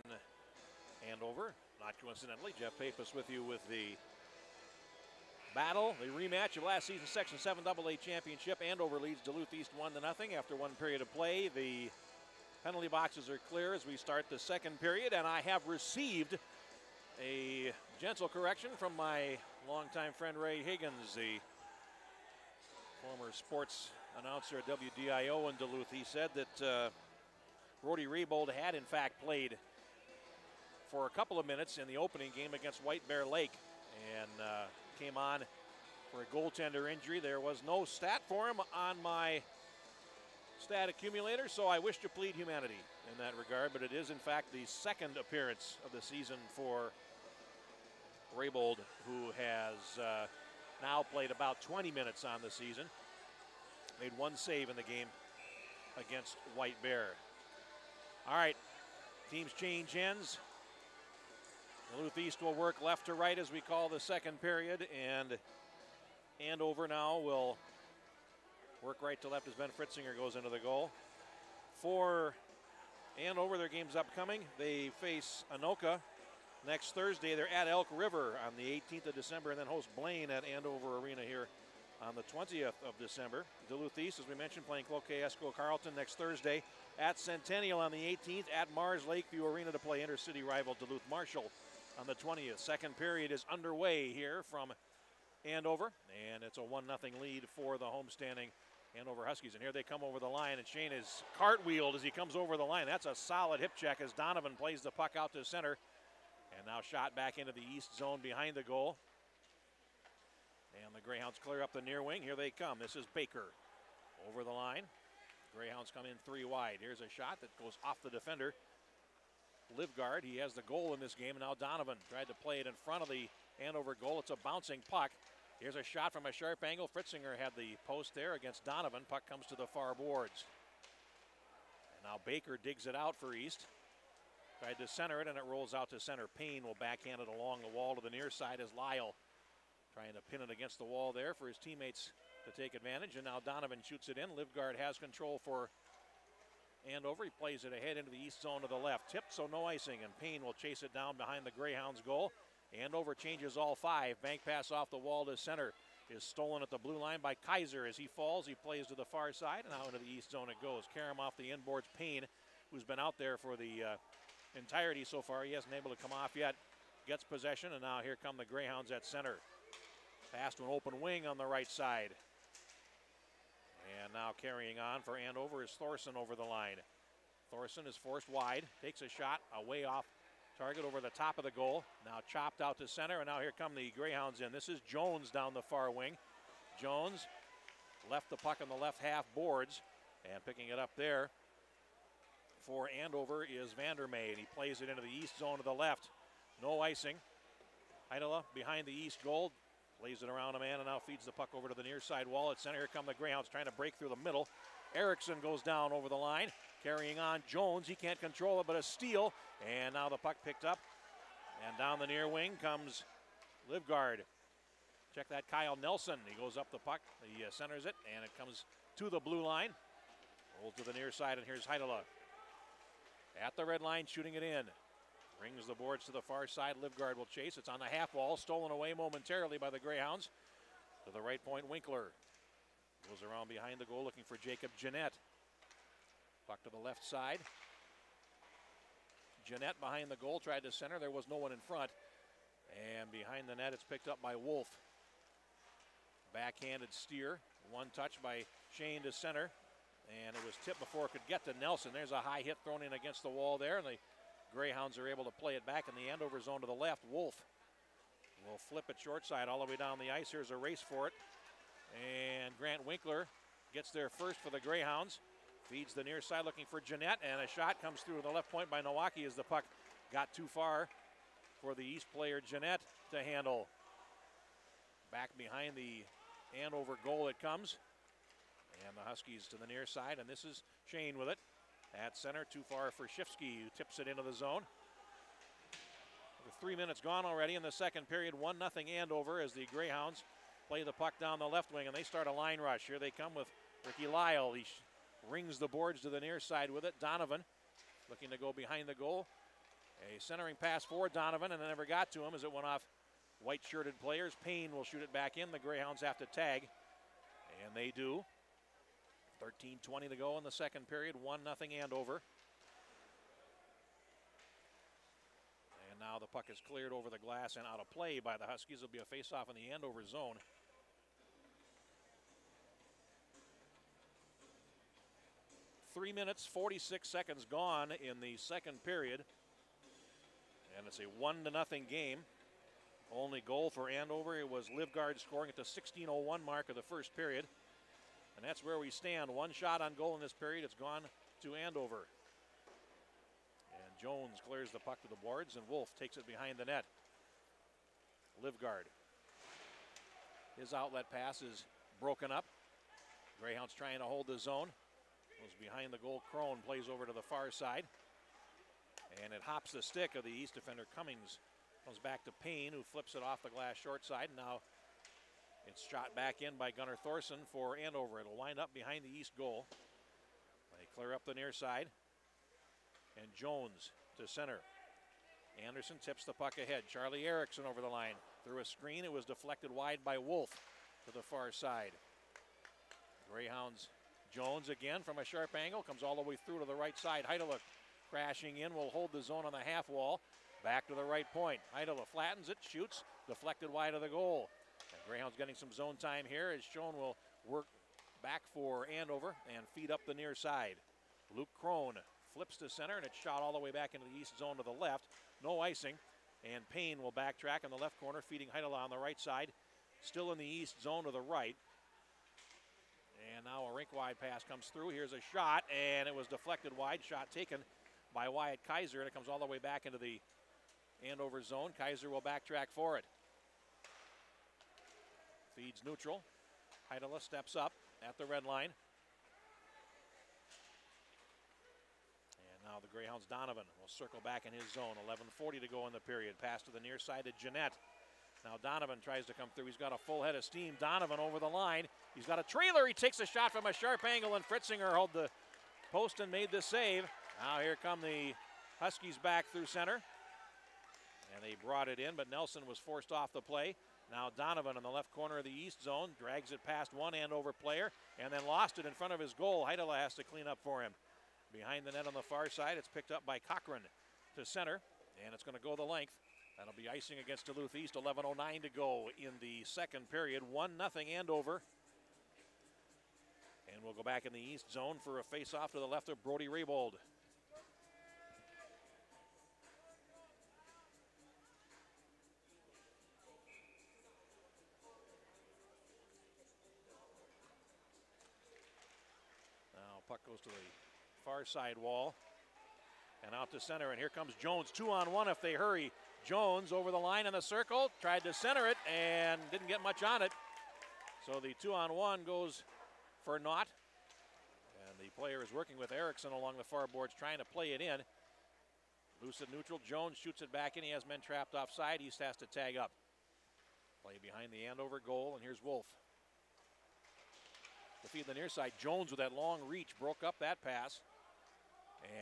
Andover. Not coincidentally, Jeff Pappas with you with the battle, the rematch of last season's Section 7 AA Championship. Andover leads Duluth East 1-0 after one period of play. The penalty boxes are clear as we start the second period, and I have received a gentle correction from my longtime friend Ray Higgins, the former sports announcer at WDIO in Duluth. He said that Brody Rebold had in fact played for a couple of minutes in the opening game against White Bear Lake and came on for a goaltender injury. There was no stat for him on my stat accumulator, so I wish to plead humanity in that regard, but it is in fact the second appearance of the season for Raybold, who has now played about 20 minutes on the season. Made one save in the game against White Bear. All right, teams change ends. Duluth East will work left to right as we call the second period, and Andover now will work right to left as Ben Fritzinger goes into the goal. For Andover, their game's upcoming. They face Anoka next Thursday. They're at Elk River on the 18th of December and then host Blaine at Andover Arena here on the 20th of December. Duluth East, as we mentioned, playing Cloquet Esco Carleton next Thursday. At Centennial on the 18th. At Mars Lakeview Arena to play intercity rival Duluth Marshall on the 20th. Second period is underway here from Andover, and it's a 1-0 lead for the homestanding Andover Huskies. And here they come over the line, and Shane is cartwheeled as he comes over the line. That's a solid hip check as Donovan plays the puck out to center. And now shot back into the east zone behind the goal. And the Greyhounds clear up the near wing. Here they come. This is Baker over the line. Greyhounds come in three wide. Here's a shot that goes off the defender. Livgard, he has the goal in this game. Now Donovan tried to play it in front of the Andover goal. It's a bouncing puck. Here's a shot from a sharp angle. Fritzinger had the post there against Donovan. Puck comes to the far boards. And now Baker digs it out for East. Tried to center it, and it rolls out to center. Payne will backhand it along the wall to the near side as Lyle trying to pin it against the wall there for his teammates to take advantage. And now Donovan shoots it in. Livgard has control for Andover. He plays it ahead into the east zone to the left. Tipped, so no icing, and Payne will chase it down behind the Greyhounds goal. Andover changes all five. Bank pass off the wall to center is stolen at the blue line by Kaiser. As he falls, he plays to the far side, and out into the east zone it goes. Karam off the inboards. Payne, who's been out there for the entirety so far, he hasn't been able to come off yet, gets possession, and now here come the Greyhounds at center. Pass to an open wing on the right side. And now carrying on for Andover is Thorson over the line. Thorson is forced wide, takes a shot away off target over the top of the goal. Now chopped out to center, and now here come the Greyhounds in. This is Jones down the far wing. Jones left the puck on the left half boards, and picking it up there for Andover is Vandermeer, and he plays it into the east zone to the left. No icing. Heidela behind the east goal. Lays it around a man and now feeds the puck over to the near side wall. At center, here come the Greyhounds trying to break through the middle. Erickson goes down over the line. Carrying on Jones. He can't control it, but a steal. And now the puck picked up. And down the near wing comes Livgard. Check that, Kyle Nelson. He goes up the puck. He centers it, and it comes to the blue line. Rolls to the near side, and here's Heidela. At the red line, shooting it in. Brings the boards to the far side. Livgard will chase. It's on the half wall. Stolen away momentarily by the Greyhounds. To the right point, Winkler. Goes around behind the goal looking for Jacob Jeanette. Puck to the left side. Jeanette behind the goal. Tried to center. There was no one in front. And behind the net, it's picked up by Wolf. Backhanded steer. One touch by Shane to center. And it was tipped before it could get to Nelson. There's a high hit thrown in against the wall there. And the Greyhounds are able to play it back in the Andover zone to the left. Wolf will flip it short side all the way down the ice. Here's a race for it. And Grant Winkler gets there first for the Greyhounds. Feeds the near side looking for Jeanette. And a shot comes through to the left point by Nowaki as the puck got too far for the East player Jeanette to handle. Back behind the Andover goal it comes. And the Huskies to the near side. And this is Shane with it. At center, too far for Shifsky, who tips it into the zone. With 3 minutes gone already in the second period, 1-0 Andover as the Greyhounds play the puck down the left wing, and they start a line rush. Here they come with Ricky Lyle. He rings the boards to the near side with it. Donovan looking to go behind the goal. A centering pass for Donovan, and it never got to him as it went off white-shirted players. Payne will shoot it back in. The Greyhounds have to tag, and they do. 13:20 to go in the second period. 1-0 Andover. And now the puck is cleared over the glass and out of play by the Huskies. It'll be a face-off in the Andover zone. 3 minutes, 46 seconds gone in the second period. And it's a 1-0 game. Only goal for Andover. It was Livgard scoring at the 16:01 mark of the first period. And that's where we stand. One shot on goal in this period. It's gone to Andover. And Jones clears the puck to the boards, and Wolf takes it behind the net. Livgard. His outlet pass is broken up. Greyhounds trying to hold the zone. Goes behind the goal. Crone plays over to the far side. And it hops the stick of the East defender Cummings. Comes back to Payne, who flips it off the glass short side. Now it's shot back in by Gunnar Thorson for Andover. It'll wind up behind the East goal. They clear up the near side. And Jones to center. Anderson tips the puck ahead. Charlie Erickson over the line. Through a screen, it was deflected wide by Wolf to the far side. Greyhounds, Jones again from a sharp angle. Comes all the way through to the right side. Heidela crashing in, will hold the zone on the half wall. Back to the right point. Heidela flattens it, shoots, deflected wide of the goal. And Greyhounds getting some zone time here as Schoen will work back for Andover and feed up the near side. Luke Crone flips to center, and it's shot all the way back into the East zone to the left. No icing, and Payne will backtrack in the left corner, feeding Heidela on the right side. Still in the East zone to the right. And now a rink-wide pass comes through. Here's a shot, and it was deflected wide. Shot taken by Wyatt Kaiser, and it comes all the way back into the Andover zone. Kaiser will backtrack for it. Feeds neutral. Heidela steps up at the red line. And now the Greyhounds, Donovan, will circle back in his zone. 11:40 to go in the period. Pass to the near side to Jeanette. Now Donovan tries to come through. He's got a full head of steam. Donovan over the line. He's got a trailer. He takes a shot from a sharp angle, and Fritzinger held the post and made the save. Now here come the Huskies back through center. And they brought it in, but Nelson was forced off the play. Now Donovan in the left corner of the East zone drags it past one Andover player and then lost it in front of his goal. Heidela has to clean up for him. Behind the net on the far side, it's picked up by Cochran to center, and it's going to go the length. That'll be icing against Duluth East. 11:09 to go in the second period. 1-0 Andover. And we'll go back in the East zone for a face-off to the left of Brody Raybold. Now puck goes to the far side wall and out to center, and here comes Jones. 2-on-1 if they hurry. Jones over the line in the circle, tried to center it and didn't get much on it. So the 2-on-1 goes for naught. And the player is working with Erickson along the far boards, trying to play it in. Loose at neutral. Jones shoots it back in. He has men trapped offside. East has to tag up. Play behind the Andover goal, and here's Wolf. To feed the near side. Jones with that long reach broke up that pass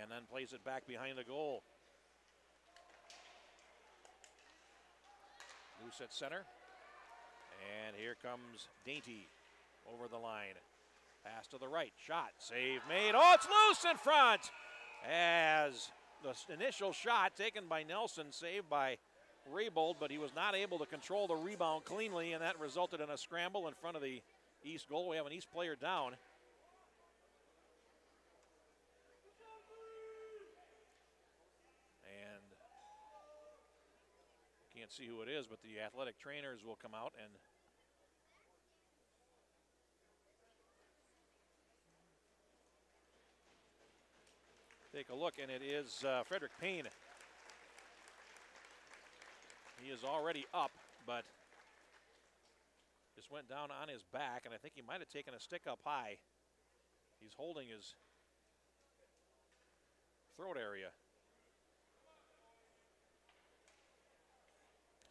and then plays it back behind the goal. Loose at center. And here comes Dainty over the line. Pass to the right. Shot. Save made. Oh, it's loose in front. As the initial shot taken by Nelson, saved by Raybold, but he was not able to control the rebound cleanly, and that resulted in a scramble in front of the East goal. We have an East player down. And can't see who it is, but the athletic trainers will come out and take a look, and it is Frederick Payne. He is already up, but just went down on his back, and I think he might have taken a stick up high. He's holding his throat area.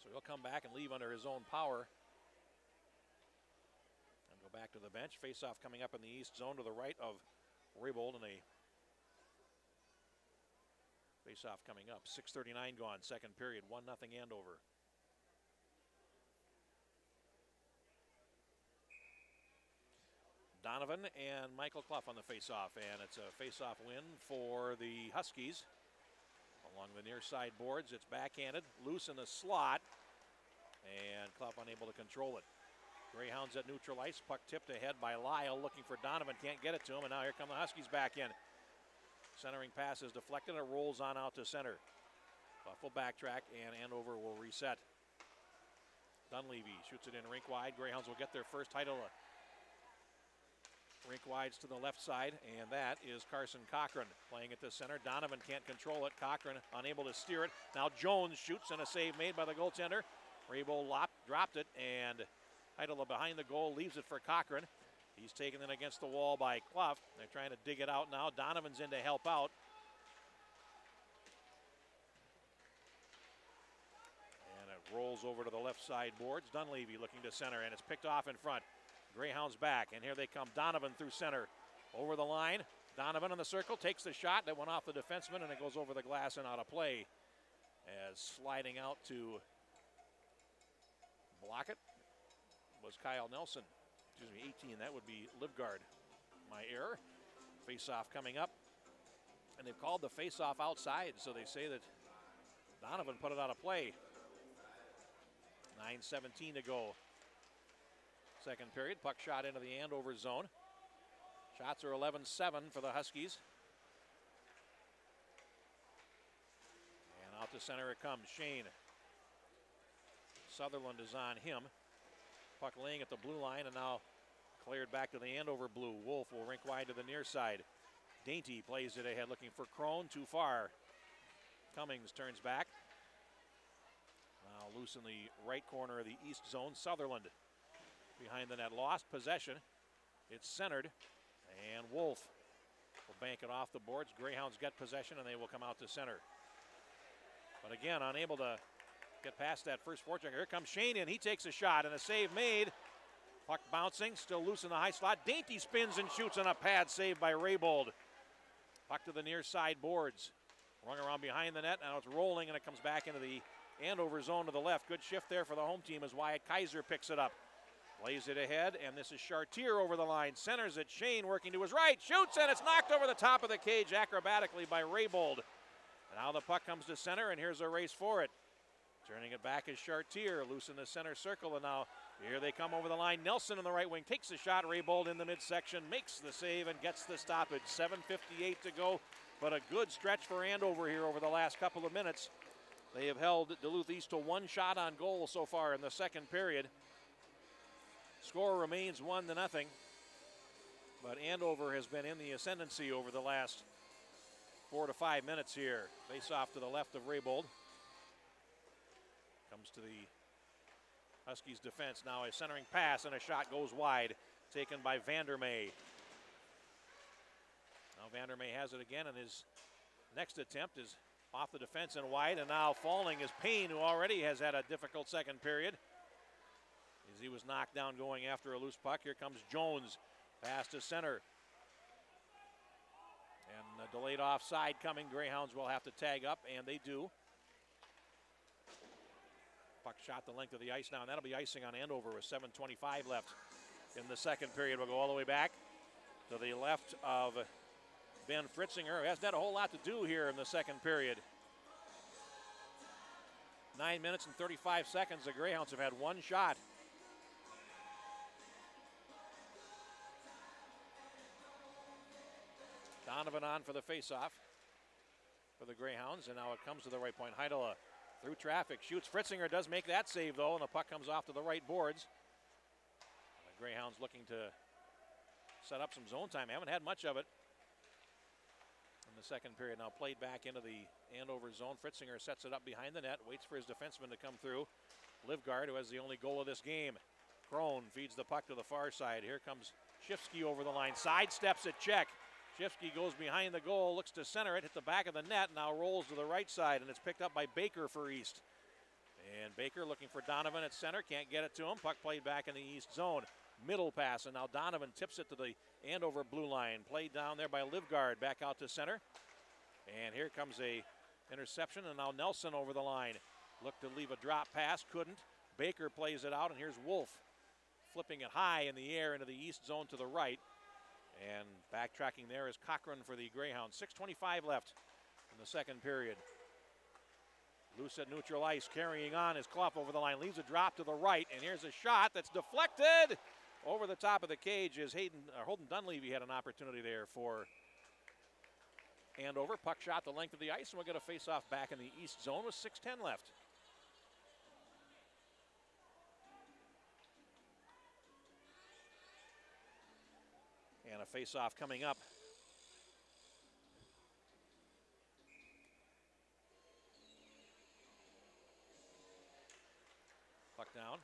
So he'll come back and leave under his own power. And go back to the bench. Face-off coming up in the East zone to the right of Raybold in a face-off coming up. 6:39 gone, second period, 1-0 Andover. Donovan and Michael Clough on the face-off, and it's a face-off win for the Huskies. Along the near side boards, it's backhanded, loose in the slot, and Clough unable to control it. Greyhounds at neutral ice, puck tipped ahead by Lyle, looking for Donovan, can't get it to him, and now here come the Huskies back in. Centering pass is deflected, and it rolls on out to center. Clough will backtrack, and Andover will reset. Dunleavy shoots it in rink wide. Greyhounds will get their first title. Rink wides to the left side, and that is Carson Cochran playing at the center. Donovan can't control it. Cochran unable to steer it. Now Jones shoots, and a save made by the goaltender. Raybold dropped it, and Heidel behind the goal leaves it for Cochran. He's taken it against the wall by Clough. They're trying to dig it out now. Donovan's in to help out. And it rolls over to the left side boards. Dunleavy looking to center, and it's picked off in front. Greyhounds back, and here they come. Donovan through center. Over the line. Donovan in the circle, takes the shot. That went off the defenseman, and it goes over the glass and out of play. As sliding out to block it was Kyle Nelson. 18, that would be Livgard. My error. Face-off coming up. And they've called the face-off outside, so they say that Donovan put it out of play. 9:17 to go. Second period, puck shot into the Andover zone. Shots are 11-7 for the Huskies. And out to center it comes. Shane. Sutherland is on him. Puck laying at the blue line, and now cleared back to the Andover blue. Wolf will rink wide to the near side. Dainty plays it ahead, looking for Crone, too far. Cummings turns back. Now loose in the right corner of the east zone. Sutherland behind the net, lost possession. It's centered, and Wolf will bank it off the boards. Greyhounds get possession, and they will come out to center. But again, unable to get past that first forechecker. Here comes Shane in. He takes a shot, and a save made. Puck bouncing, still loose in the high slot. Dainty spins and shoots on a pad, saved by Raybold. Puck to the near side boards. Rung around behind the net. Now it's rolling, and it comes back into the Andover zone to the left. Good shift there for the home team as Wyatt Kaiser picks it up. Plays it ahead, and this is Chartier over the line. Centers it. Shane working to his right. Shoots, and it's knocked over the top of the cage acrobatically by Raybold. Now the puck comes to center, and here's a race for it. Turning it back is Chartier, loose in the center circle, and now here they come over the line. Nelson in the right wing takes the shot. Raybold in the midsection, makes the save, and gets the stoppage. 7:58 to go, but a good stretch for Andover here over the last couple of minutes. They have held Duluth East to one shot on goal so far in the second period. Score remains 1-0, but Andover has been in the ascendancy over the last 4 to 5 minutes here. Face off to the left of Raybold. Comes to the Huskies defense. Now a centering pass, and a shot goes wide, taken by Vandermeer. Now Vandermeer has it again, and his next attempt is off the defense and wide, and now falling is Payne, who already has had a difficult second period, as he was knocked down going after a loose puck. Here comes Jones, pass to center. And a delayed offside coming. Greyhounds will have to tag up, and they do. Puck shot the length of the ice now, and that'll be icing on Andover with 7:25 left in the second period. We'll go all the way back to the left of Ben Fritzinger, who hasn't had a whole lot to do here in the second period. 9 minutes and 35 seconds. The Greyhounds have had one shot. Donovan on for the faceoff for the Greyhounds, and now it comes to the right point. Heidela through traffic, shoots. Fritzinger does make that save, though, and the puck comes off to the right boards. The Greyhounds looking to set up some zone time. Haven't had much of it in the second period. Now played back into the Andover zone. Fritzinger sets it up behind the net, waits for his defenseman to come through. Livgard, who has the only goal of this game. Crone feeds the puck to the far side. Here comes Shifsky over the line. Sidesteps it, check. Shifsky goes behind the goal, looks to center it, hit the back of the net, now rolls to the right side, and it's picked up by Baker for East. And Baker looking for Donovan at center, can't get it to him. Puck played back in the East zone. middle pass, and now Donovan tips it to the Andover blue line. Played down there by Livgard, back out to center. And here comes a interception, and now Nelson over the line. Looked to leave a drop pass, couldn't. Baker plays it out, and here's Wolf flipping it high in the air into the east zone to the right. And backtracking there is Cochran for the Greyhounds. 6:25 left in the second period. Loose at neutral ice, carrying on is Clough over the line. Leaves a drop to the right, and here's a shot that's deflected. Over the top of the cage is Holden Dunleavy had an opportunity there for Andover. Puck shot the length of the ice, and we'll get a face-off back in the east zone with 6:10 left. And a face-off coming up. Puck down.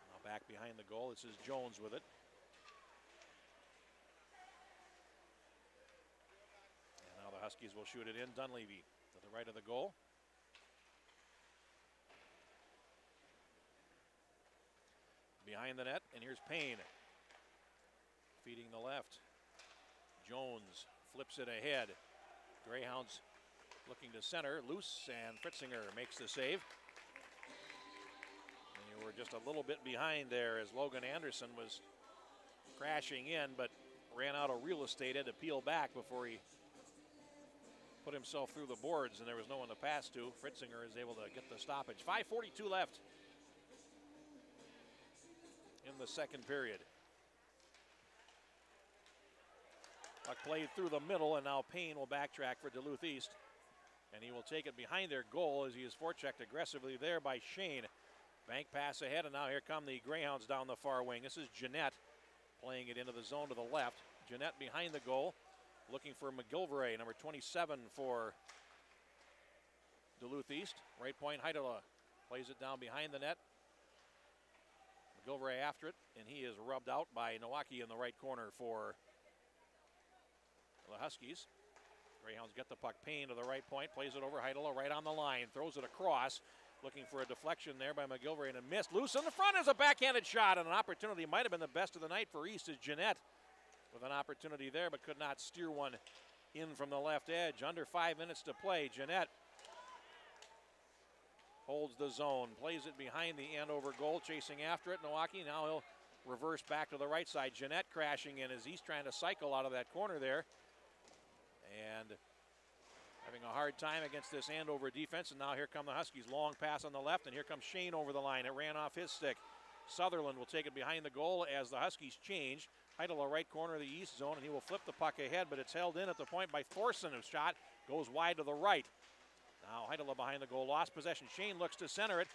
Now back behind the goal. This is Jones with it. And now the Huskies will shoot it in. Dunleavy to the right of the goal. Behind the net, and here's Payne. Feeding the left. Jones flips it ahead. Greyhounds looking to center. Loose, and Fritzinger makes the save. And you were just a little bit behind there as Logan Anderson was crashing in, but ran out of real estate, had to peel back before he put himself through the boards, and there was no one to pass to. Fritzinger is able to get the stoppage. 5:42 left in the second period. Puck played through the middle, and now Payne will backtrack for Duluth East. And he will take it behind their goal as he is forechecked aggressively there by Shane. Bank pass ahead, and now here come the Greyhounds down the far wing. This is Jeanette playing it into the zone to the left. Jeanette behind the goal, looking for McGilvray, number 27 for Duluth East. Right point, Heidela plays it down behind the net. McGilvray after it, and he is rubbed out by Nowacki in the right corner for the Huskies. Greyhounds get the puck. Payne to the right point, plays it over Heidela right on the line, throws it across, looking for a deflection there by McGilvray, and it missed. Loose in the front is a backhanded shot, and an opportunity might have been the best of the night for East as Jeanette with an opportunity there, but could not steer one in from the left edge. Under 5 minutes to play. Jeanette holds the zone, plays it behind the Andover goal, chasing after it. Nowacki, now he'll reverse back to the right side. Jeanette crashing in as he's trying to cycle out of that corner there. And having a hard time against this Andover defense. And now here come the Huskies. Long pass on the left, and here comes Shane over the line. It ran off his stick. Sutherland will take it behind the goal as the Huskies change. Heidela right corner of the east zone, and he will flip the puck ahead, but it's held in at the point by Thorson, whose shot goes wide to the right. Now Heidela behind the goal, lost possession. Shane looks to center it.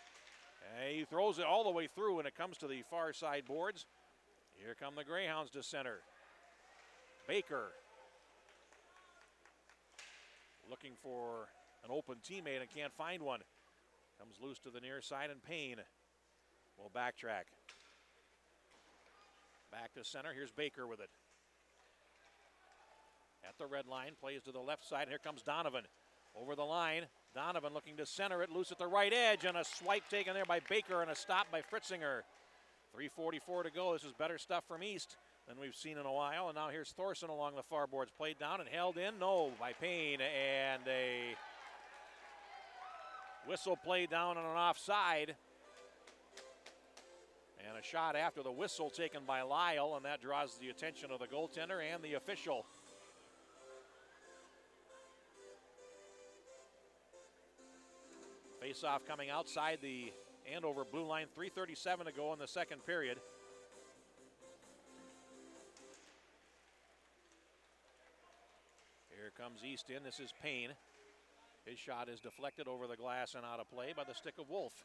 And he throws it all the way through, and it comes to the far side boards. Here come the Greyhounds to center. Baker looking for an open teammate and can't find one. Comes loose to the near side, and Payne will backtrack. Back to center. Here's Baker with it. At the red line, plays to the left side. Here comes Donovan over the line. Donovan looking to center it, loose at the right edge, and a swipe taken there by Baker and a stop by Fritzinger. 3:44 to go. This is better stuff from East than we've seen in a while. And now here's Thorson along the far boards. Played down and held in. No, by Payne. And a whistle played down on an offside. And a shot after the whistle taken by Lyle. And that draws the attention of the goaltender and the official. Face-off coming outside the Andover blue line. 3:37 to go in the second period. Here comes East in. This is Payne. His shot is deflected over the glass and out of play by the stick of Wolf.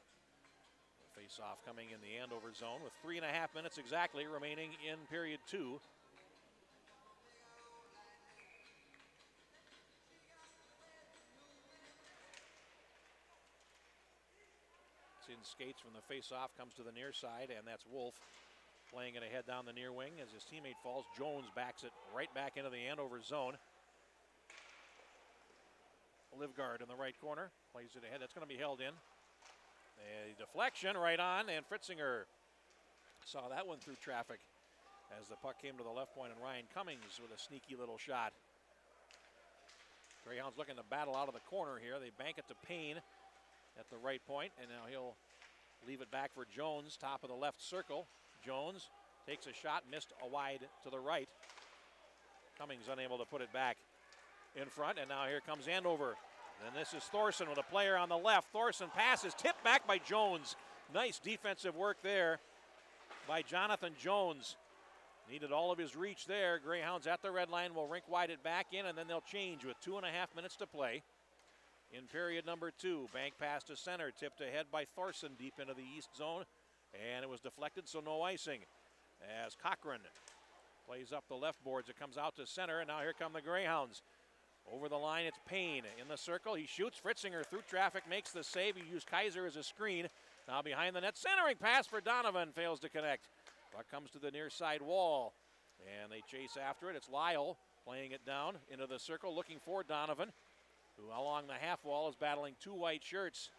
The face-off coming in the Andover zone with 3.5 minutes exactly remaining in period 2. It's in skates from the face-off, comes to the near side, and that's Wolf playing it ahead down the near wing as his teammate falls. Jones backs it right back into the Andover zone. Livgard in the right corner, plays it ahead. That's going to be held in. A deflection right on, and Fritzinger Saw that one through traffic as the puck came to the left point, and Ryan Cummings with a sneaky little shot. Greyhounds looking to battle out of the corner here. They bank it to Payne at the right point, and now he'll leave it back for Jones, top of the left circle. Jones takes a shot, missed a wide to the right. Cummings unable to put it back in front, and now here comes Andover. And this is Thorson with a player on the left. Thorson passes, tipped back by Jones. Nice defensive work there by Jonathan Jones. Needed all of his reach there. Greyhounds at the red line will rink wide it back in, and then they'll change with 2.5 minutes to play. In period number 2, bank pass to center, tipped ahead by Thorson deep into the east zone, and it was deflected, so no icing. As Cochran plays up the left boards, it comes out to center, and now here come the Greyhounds. Over the line, it's Payne in the circle. He shoots. Fritzinger through traffic, makes the save. He used Kaiser as a screen. Now behind the net, centering pass for Donovan, fails to connect. Puck comes to the near side wall, and they chase after it. It's Lyle playing it down into the circle, looking for Donovan, who along the half wall is battling 2 white shirts.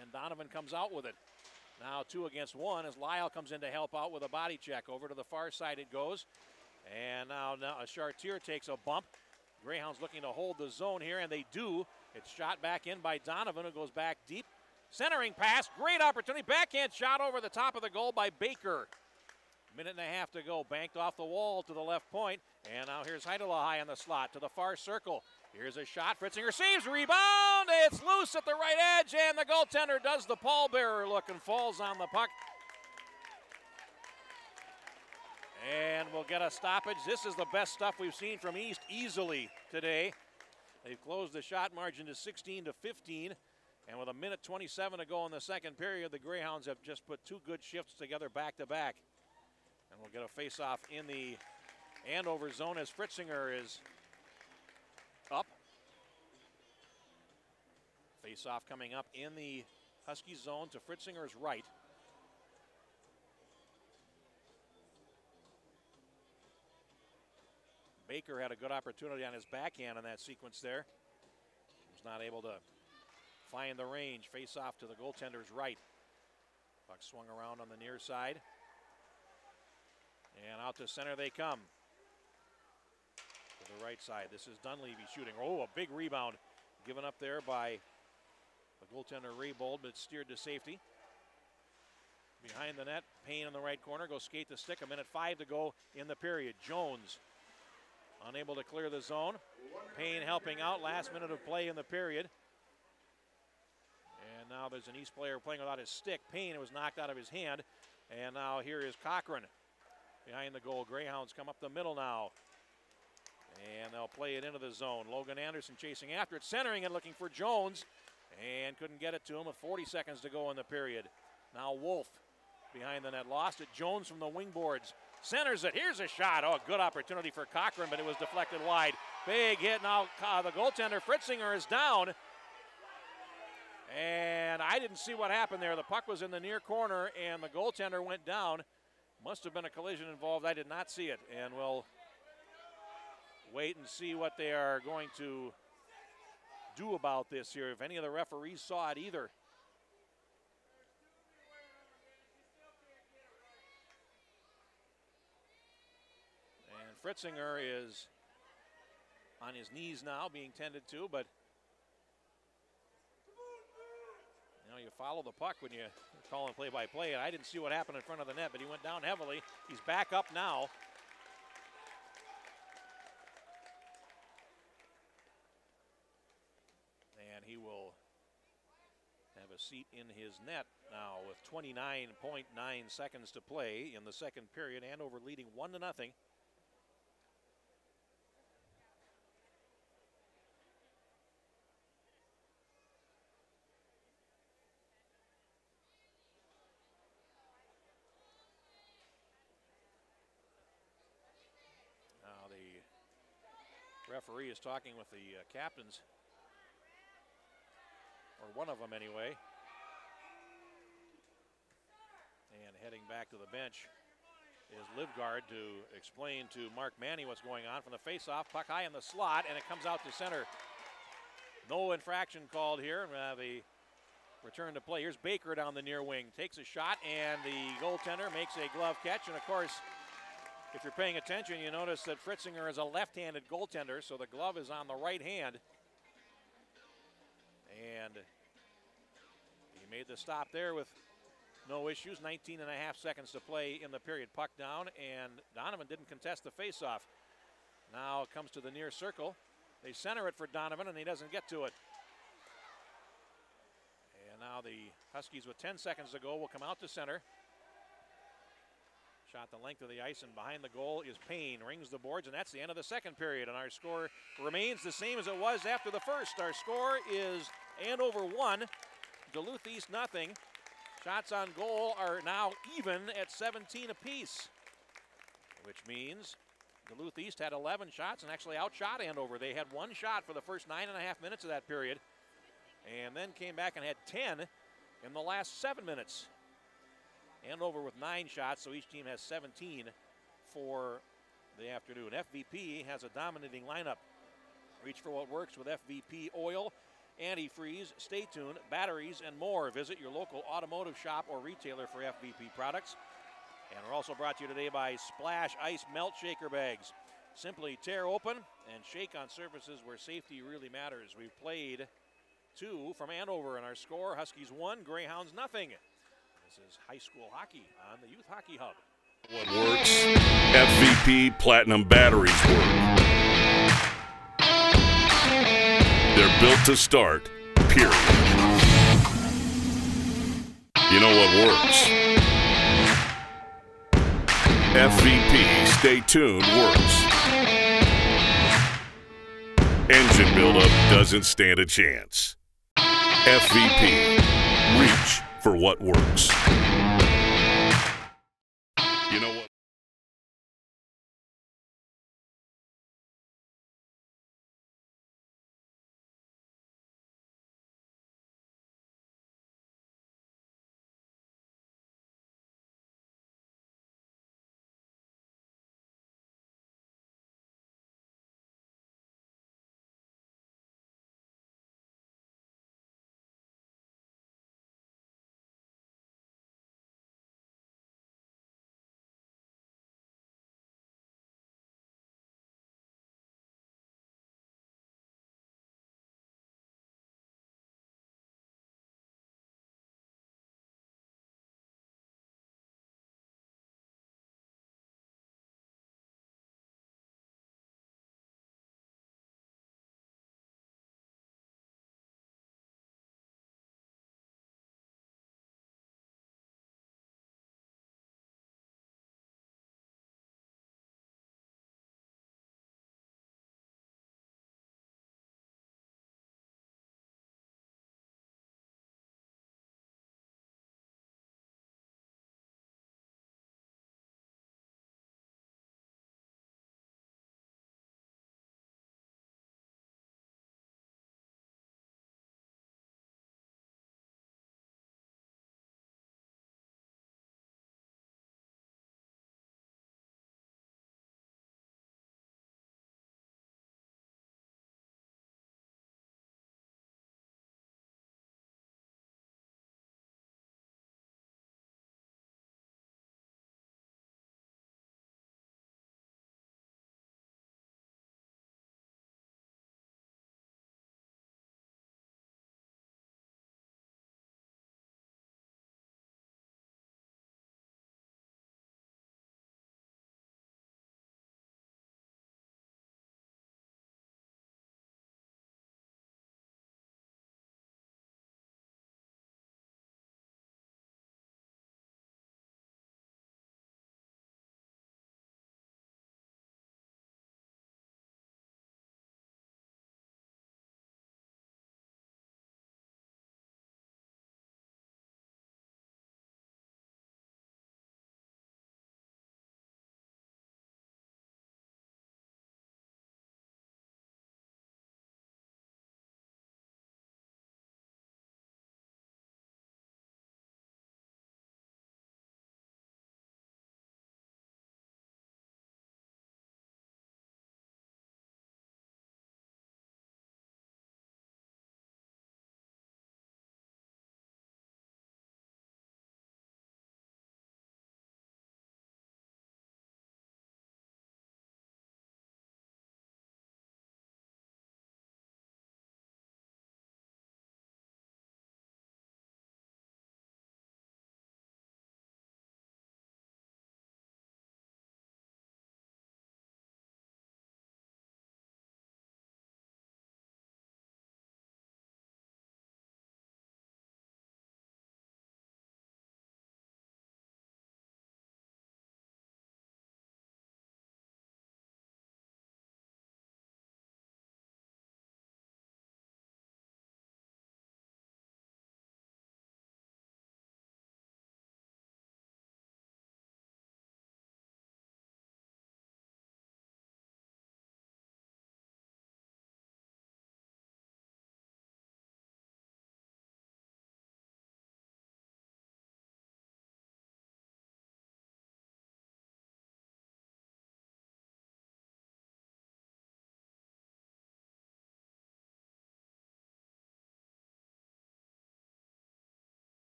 And Donovan comes out with it. Now 2 against 1 as Lyle comes in to help out with a body check. Over to the far side it goes. And now a Chartier takes a bump. Greyhounds looking to hold the zone here, and they do. It's shot back in by Donovan, who goes back deep. Centering pass, great opportunity. Backhand shot over the top of the goal by Baker. 1.5 minutes to go. Banked off the wall to the left point. And now here's Heidela high on the slot to the far circle. Here's a shot. Fritzinger saves, rebound. It's loose at the right edge, and the goaltender does the pallbearer look and falls on the puck. And we'll get a stoppage. This is the best stuff we've seen from East easily today. They've closed the shot margin to 16-15. And with 1:27 to go in the second period, the Greyhounds have just put 2 good shifts together back to back. And we'll get a face-off in the Andover zone as Fritzinger is up. Face-off coming up in the Husky zone to Fritzinger's right. Baker had a good opportunity on his backhand in that sequence there. Was not able to find the range. Face off to the goaltender's right. Puck swung around on the near side. And out to center they come. To the right side. This is Dunleavy shooting. Oh, a big rebound given up there by the goaltender Raybold, but steered to safety. Behind the net, Payne in the right corner. Goes skate the stick. 1:05 to go in the period. Jones unable to clear the zone. Payne helping out. Last minute of play in the period. And now there's an East player playing without his stick. Payne was knocked out of his hand. And now here is Cochran behind the goal. Greyhounds come up the middle now. And they'll play it into the zone. Logan Anderson chasing after it, centering and looking for Jones. And couldn't get it to him with 40 seconds to go in the period. Now Wolf behind the net. Lost it. Jones from the wing boards. Centers it. Here's a shot. Oh, a good opportunity for Cochran, but it was deflected wide. Big hit. Now the goaltender, Fritzinger, is down. And I didn't see what happened there. The puck was in the near corner, and the goaltender went down. Must have been a collision involved. I did not see it. And we'll wait and see what they are going to do about this here. If any of the referees saw it either. And Fritzinger is on his knees now, being tended to, but you know, you follow the puck when you call and play-by-play, and I didn't see what happened in front of the net, but he went down heavily. He's back up now. And he will have a seat in his net now with 29.9 seconds to play in the second period. Andover leading 1-0. Now the referee is talking with the captains. Or one of them anyway. And heading back to the bench is Livgard to explain to Mark Manny what's going on from the faceoff. Puck high in the slot, and it comes out to center. No infraction called here. We have a return to play. Here's Baker down the near wing. Takes a shot, and the goaltender makes a glove catch. And, of course, if you're paying attention, you notice that Fritzinger is a left-handed goaltender, so the glove is on the right hand. And he made the stop there with no issues. 19 and a half seconds to play in the period. Puck down, and Donovan didn't contest the faceoff. Now it comes to the near circle. They center it for Donovan, and he doesn't get to it. And now the Huskies with 10 seconds to go will come out to center. Shot the length of the ice, and behind the goal is Payne. Rings the boards, and that's the end of the second period. And our score remains the same as it was after the first. Our score is Andover 1, Duluth East 0. Shots on goal are now even at 17 apiece, which means Duluth East had 11 shots and actually outshot Andover. They had one shot for the first 9.5 minutes of that period, and then came back and had 10 in the last 7 minutes. Andover with 9 shots, so each team has 17 for the afternoon. FVP has a dominating lineup. Reach for what works with FVP oil, antifreeze, stay tuned, batteries, and more. Visit your local automotive shop or retailer for FVP products. And we're also brought to you today by Splash Ice Melt Shaker Bags. Simply tear open and shake on surfaces where safety really matters. We've played 2 from Andover, and our score, Huskies 1, Greyhounds 0. This is high school hockey on the Youth Hockey Hub. What works? FVP Platinum batteries work. They're built to start, period. You know what works? FVP Stay Tuned works. Engine buildup doesn't stand a chance. FVP, reach for what works. You know what?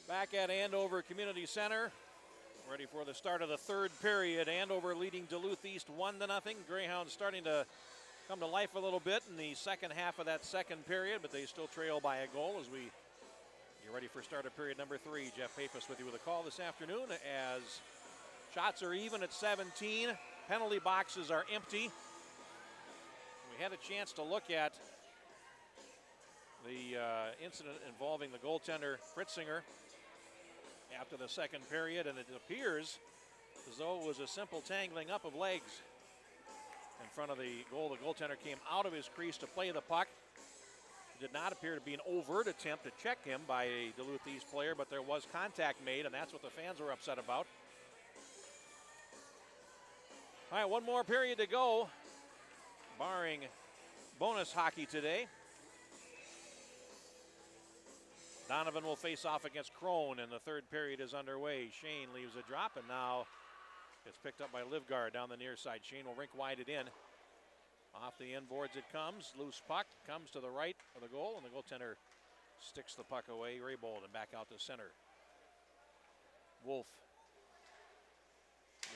Back at Andover Community Center, ready for the start of the third period. Andover leading Duluth East 1-0. Greyhounds starting to come to life a little bit in the second half of that second period, but they still trail by a goal as we get ready for start of period number 3. Jeff Pappas with you with a call this afternoon as shots are even at 17. Penalty boxes are empty. We had a chance to look at the incident involving the goaltender Fritzinger after the second period, and it appears as though it was a simple tangling up of legs in front of the goal. The goaltender came out of his crease to play the puck. It did not appear to be an overt attempt to check him by a Duluth East player, but there was contact made, and that's what the fans were upset about. All right, one more period to go, barring bonus hockey today. Donovan will face off against Crone, and the third period is underway. Shane leaves a drop, and now it's picked up by Livgard down the near side. Shane will rink wide it in. Off the end boards it comes. Loose puck comes to the right of the goal, and the goaltender sticks the puck away. Raybold and back out to center. Wolf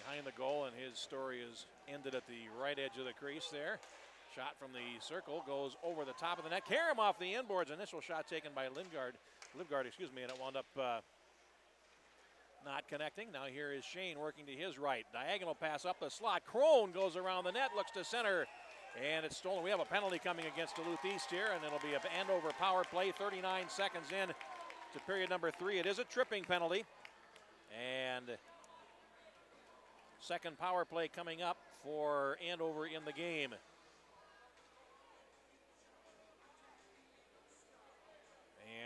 behind the goal, and his story is ended at the right edge of the crease there. Shot from the circle goes over the top of the net. Karam off the inboards. Initial shot taken by Livgard, and it wound up not connecting. Now here is Shane working to his right. Diagonal pass up the slot. Crone goes around the net, looks to center, and it's stolen. We have a penalty coming against Duluth East here, and it'll be an Andover power play. 39 seconds in to period number 3. It is a tripping penalty, and second power play coming up for Andover in the game.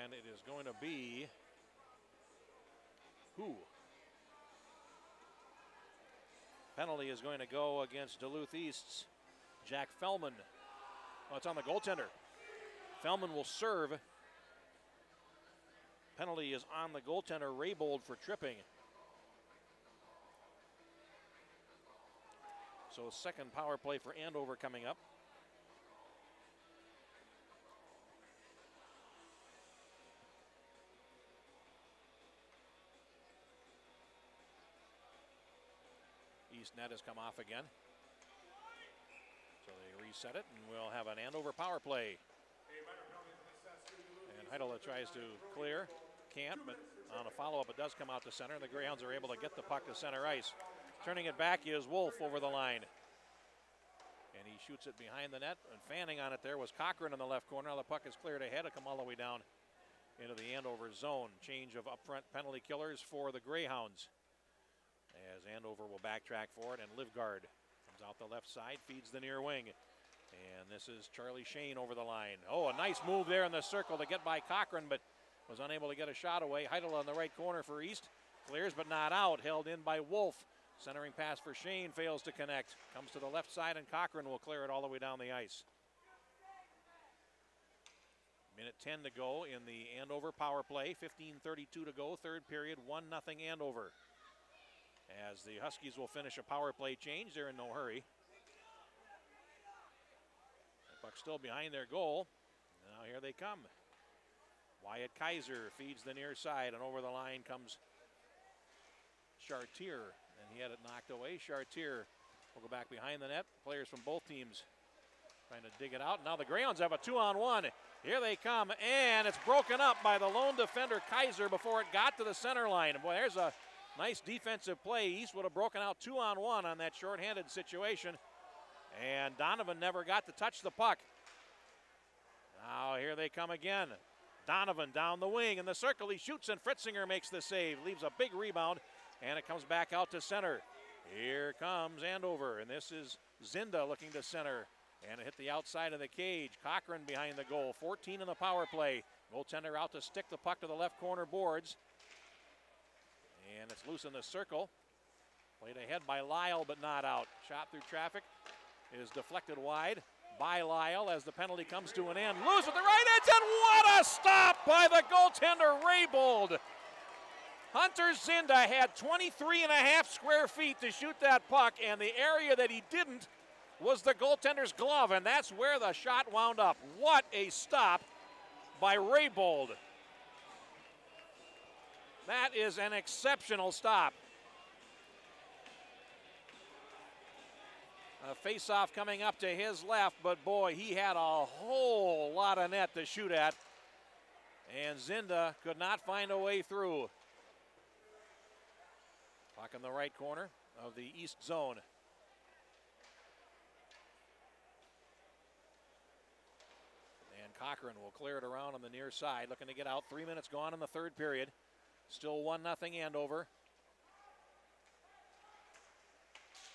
And it is going to be who? Penalty is going to go against Duluth East's Jack Fellman. Oh, it's on the goaltender. Fellman will serve. Penalty is on the goaltender, Raybold, for tripping. So second power play for Andover coming up. East net has come off again. So they reset it, and we'll have an Andover power play. And Heidela tries to clear. Can't, but on a follow-up it does come out to center. The Greyhounds are able to get the puck to center ice. Turning it back is Wolf over the line. And he shoots it behind the net, and fanning on it there was Cochran in the left corner. Now the puck is cleared ahead. It'll come all the way down into the Andover zone. Change of upfront penalty killers for the Greyhounds, as Andover will backtrack for it, and Livgard comes out the left side, feeds the near wing. And this is Charlie Shane over the line. Oh, a nice move there in the circle to get by Cochran, but was unable to get a shot away. Heidela in the right corner for East. Clears but not out, held in by Wolf. Centering pass for Shane fails to connect. Comes to the left side, and Cochran will clear it all the way down the ice. Minute 10 to go in the Andover power play. 15:32 to go, third period, 1-0 Andover. As the Huskies will finish a power play change, they're in no hurry. The puck still behind their goal. Now here they come. Wyatt Kaiser feeds the near side, and over the line comes Chartier, and he had it knocked away. Chartier will go back behind the net. Players from both teams trying to dig it out. Now the Greyhounds have a 2-on-1. Here they come, and it's broken up by the lone defender Kaiser before it got to the center line. And boy, there's a nice defensive play. East would have broken out 2-on-1 on that shorthanded situation, and Donovan never got to touch the puck. Now here they come again. Donovan down the wing in the circle. He shoots, and Fritzinger makes the save. Leaves a big rebound, and it comes back out to center. Here comes Andover, and this is Zinda looking to center, and it hit the outside of the cage. Cochran behind the goal. 14 in the power play. Goaltender out to stick the puck to the left corner boards. And it's loose in the circle. Played ahead by Lyle, but not out. Shot through traffic is deflected wide by Lyle as the penalty comes to an end. Loose at the right edge, and what a stop by the goaltender, Raybold. Hunter Zinda had 23.5 square feet to shoot that puck, and the area that he didn't was the goaltender's glove, and that's where the shot wound up. What a stop by Raybold. That is an exceptional stop. A face-off coming up to his left, but boy, he had a whole lot of net to shoot at. And Zinda could not find a way through. Puck in the right corner of the east zone. And Cochran will clear it around on the near side, looking to get out. 3 minutes gone in the third period. Still 1-0 Andover.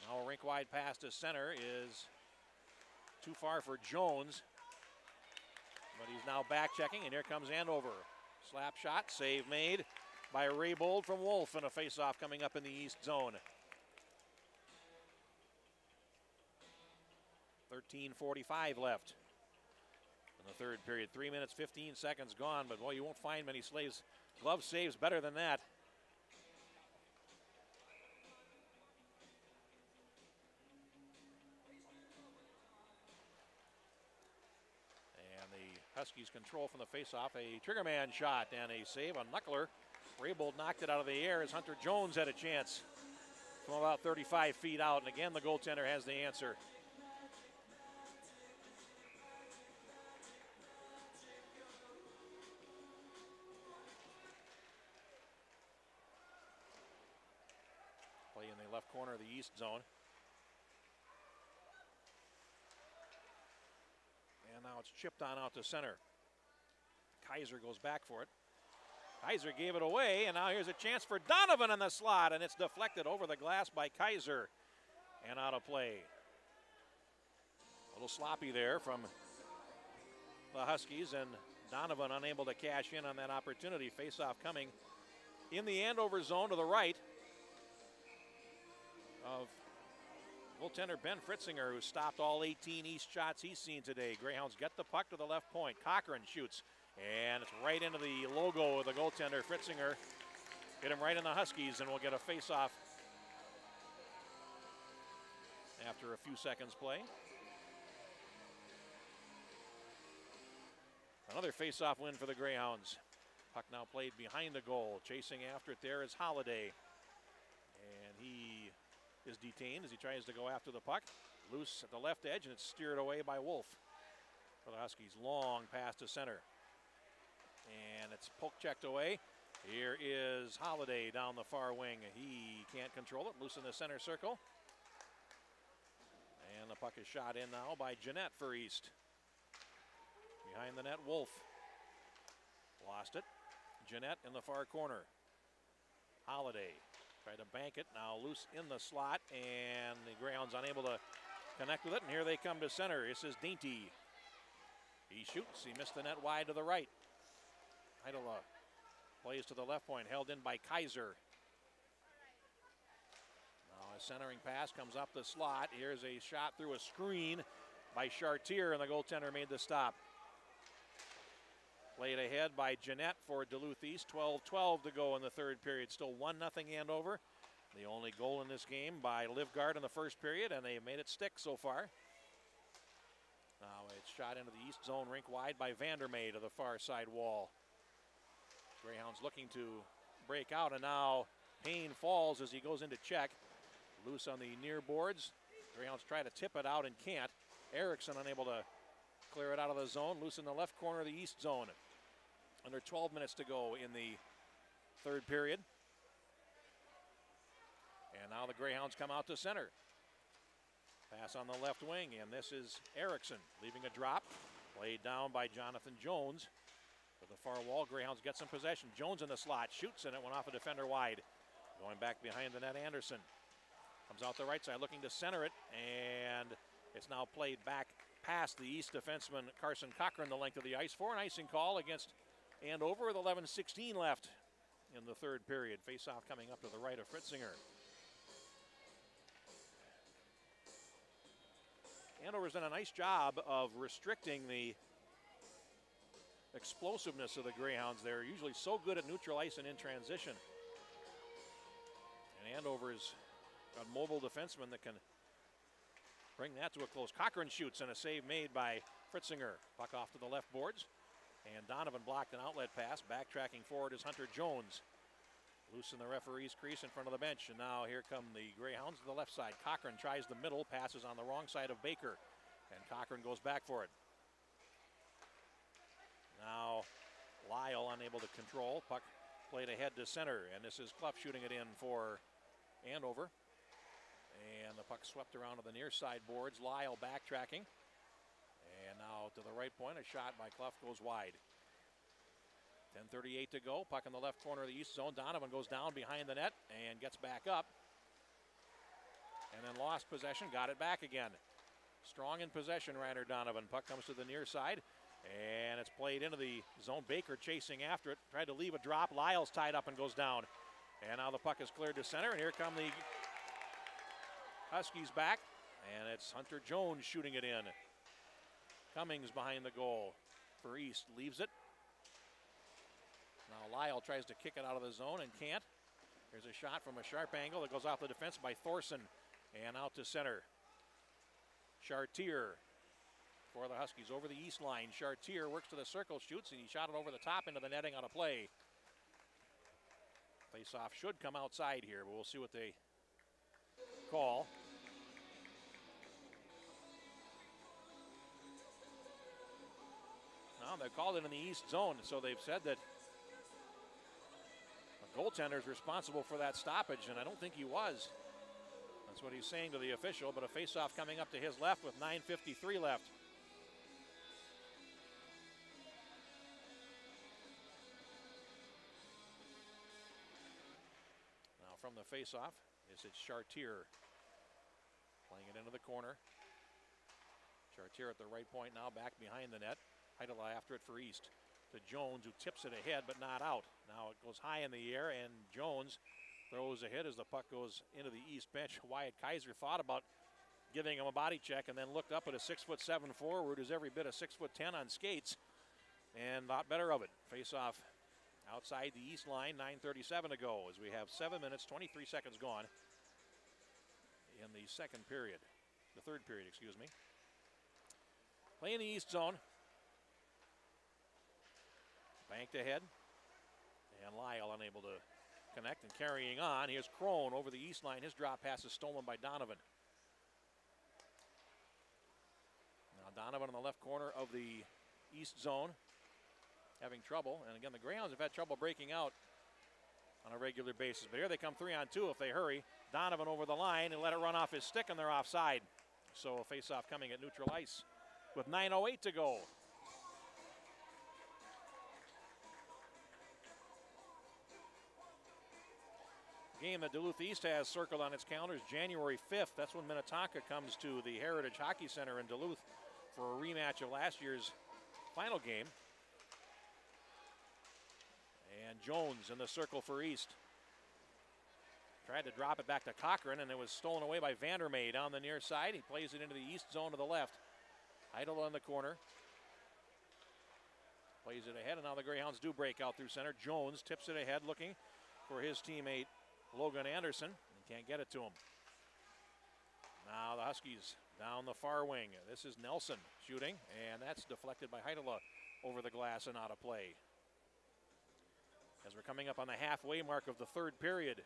Now a rink-wide pass to center is too far for Jones. But he's now back checking, and here comes Andover. Slap shot, save made by Raybold from Wolf, and a face-off coming up in the east zone. 13:45 left in the third period. 3 minutes, 15 seconds gone, but boy, you won't find many glove saves better than that. Huskies control from the faceoff. A triggerman shot and a save, a knuckler. Raybold knocked it out of the air as Hunter Jones had a chance from about 35 feet out. And again, the goaltender has the answer. Play in the left corner of the east zone. And now it's chipped on out to center. Kaiser goes back for it. Kaiser gave it away, and now here's a chance for Donovan in the slot, and it's deflected over the glass by Kaiser and out of play. A little sloppy there from the Huskies, and Donovan unable to cash in on that opportunity. Face-off coming in the Andover zone to the right of goaltender Ben Fritzinger, who stopped all 18 East shots he's seen today. Greyhounds get the puck to the left point. Cochran shoots, and it's right into the logo of the goaltender, Fritzinger. Hit him right in the Huskies, and we'll get a face-off after a few seconds play. Another face-off win for the Greyhounds. Puck now played behind the goal. Chasing after it there is Holiday, and he is detained as he tries to go after the puck. Loose at the left edge, and it's steered away by Wolf for the Huskies. Long pass to center, and it's poke-checked away. Here is Holiday down the far wing. He can't control it. Loose in the center circle, and the puck is shot in now by Jeanette for East. Behind the net, Wolf lost it. Jeanette in the far corner. Holiday tried to bank it, now loose in the slot, and the Greyhounds unable to connect with it, and here they come to center. This is Dainty. He shoots, he missed the net wide to the right. Heidela plays to the left point, held in by Kaiser. Now a centering pass comes up the slot. Here's a shot through a screen by Chartier, and the goaltender made the stop. Played ahead by Jeanette for Duluth East. 12-12 to go in the third period. Still 1-0 Andover. The only goal in this game by Livgard in the first period, and they made it stick so far. Now it's shot into the east zone, rink wide by Vandermeer to the far side wall. Greyhounds looking to break out, and now Payne falls as he goes into check. Loose on the near boards. Greyhounds try to tip it out and can't. Erickson unable to clear it out of the zone. Loose in the left corner of the east zone. Under 12 minutes to go in the third period. And now the Greyhounds come out to center. Pass on the left wing, and this is Erickson leaving a drop. Played down by Jonathan Jones. To the far wall, Greyhounds get some possession. Jones in the slot, shoots, and it went off a defender wide. Going back behind the net, Anderson. Comes out the right side looking to center it, and it's now played back past the East defenseman Carson Cochran the length of the ice for an icing call against Andover with 11:16 left in the third period. Face-off coming up to the right of Fritzinger. Andover's done a nice job of restricting the explosiveness of the Greyhounds. They're usually so good at neutral ice and in transition. And Andover's got mobile defensemen that can bring that to a close. Cochran shoots, and a save made by Fritzinger. Puck off to the left boards, and Donovan blocked an outlet pass. Backtracking forward is Hunter Jones. Loose in the referee's crease in front of the bench. And now here come the Greyhounds to the left side. Cochran tries the middle, passes on the wrong side of Baker. And Cochran goes back for it. Now Lyle unable to control. Puck played ahead to center. And this is Clough shooting it in for Andover. And the puck swept around to the near side boards. Lyle backtracking. And now to the right point. A shot by Clough goes wide. 10:38 to go. Puck in the left corner of the east zone. Donovan goes down behind the net and gets back up. And then lost possession. Got it back again. Strong in possession, Ryder Donovan. Puck comes to the near side. And it's played into the zone. Baker chasing after it. Tried to leave a drop. Lyle's tied up and goes down. And now the puck is cleared to center. And here come the Huskies back. And it's Hunter Jones shooting it in. Cummings behind the goal for East. Leaves it. Now Lyle tries to kick it out of the zone and can't. There's a shot from a sharp angle that goes off the defense by Thorson. And out to center. Chartier for the Huskies over the east line. Chartier works to the circle, shoots, and he shot it over the top into the netting on a play. Face-off should come outside here, but we'll see what they call. No, they called it in the east zone, so they've said that the goaltender is responsible for that stoppage, and I don't think he was. That's what he's saying to the official, but a face-off coming up to his left with 9:53 left. Now from the face-off, it's Chartier playing it into the corner. Chartier at the right point now, back behind the net. Heidela after it for East. To Jones, who tips it ahead but not out. Now it goes high in the air, and Jones throws a hit as the puck goes into the East bench. Wyatt Kaiser thought about giving him a body check and then looked up at a 6'7" forward who's every bit of 6'10" on skates and thought better of it. Face off outside the East line, 9:37 to go as we have 7 minutes, 23 seconds gone in the third period, excuse me. Play in the East zone. Banked ahead. And Lyle unable to connect and carrying on. Here's Crone over the east line. His drop pass is stolen by Donovan. Now Donovan in the left corner of the east zone having trouble. And again, the Greyhounds have had trouble breaking out on a regular basis. But here they come 3-on-2 if they hurry. Donovan over the line and let it run off his stick, and they're offside. So a face-off coming at neutral ice with 9:08 to go. Game that Duluth East has circled on its calendar is January 5th. That's when Minnetonka comes to the Heritage Hockey Center in Duluth for a rematch of last year's final game. And Jones in the circle for East. Tried to drop it back to Cochran, and it was stolen away by Vandermeer on the near side. He plays it into the east zone to the left. Heidel in the corner. Plays it ahead, and now the Greyhounds do break out through center. Jones tips it ahead, looking for his teammate Logan Anderson. He can't get it to him. Now the Huskies down the far wing. This is Nelson shooting, and that's deflected by Heidela over the glass and out of play. As we're coming up on the halfway mark of the third period.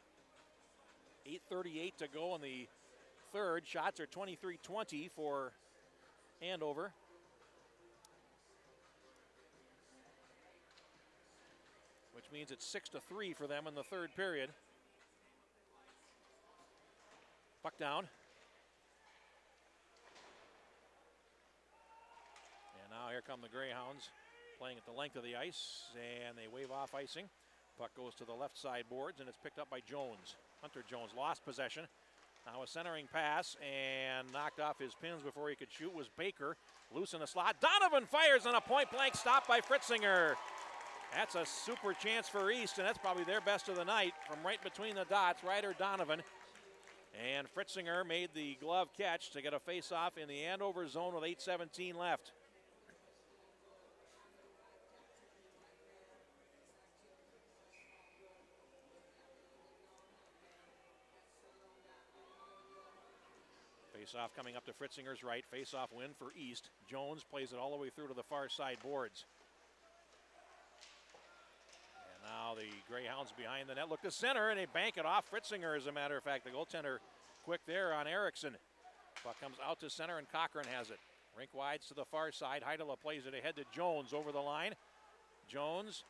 8:38 to go in the third. Shots are 23-20 for Andover. Which means it's 6-3 for them in the third period. Puck down. And now here come the Greyhounds playing at the length of the ice, and they wave off icing. Puck goes to the left side boards, and it's picked up by Jones. Hunter Jones lost possession. Now a centering pass, and knocked off his pins before he could shoot was Baker. Loose in the slot. Donovan fires on a point-blank stop by Fritzinger. That's a super chance for East, and that's probably their best of the night from right between the dots. Ryder Donovan. And Fritzinger made the glove catch to get a face-off in the Andover zone with 8:17 left. Face-off coming up to Fritzinger's right. Face-off win for East. Jones plays it all the way through to the far side boards. And now Now the Greyhounds behind the net look to center, and they bank it off. Fritzinger, as a matter of fact, the goaltender, quick there on Erickson. Puck comes out to center, and Cochran has it. Rink wides to the far side. Heidela plays it ahead to Jones over the line. Jones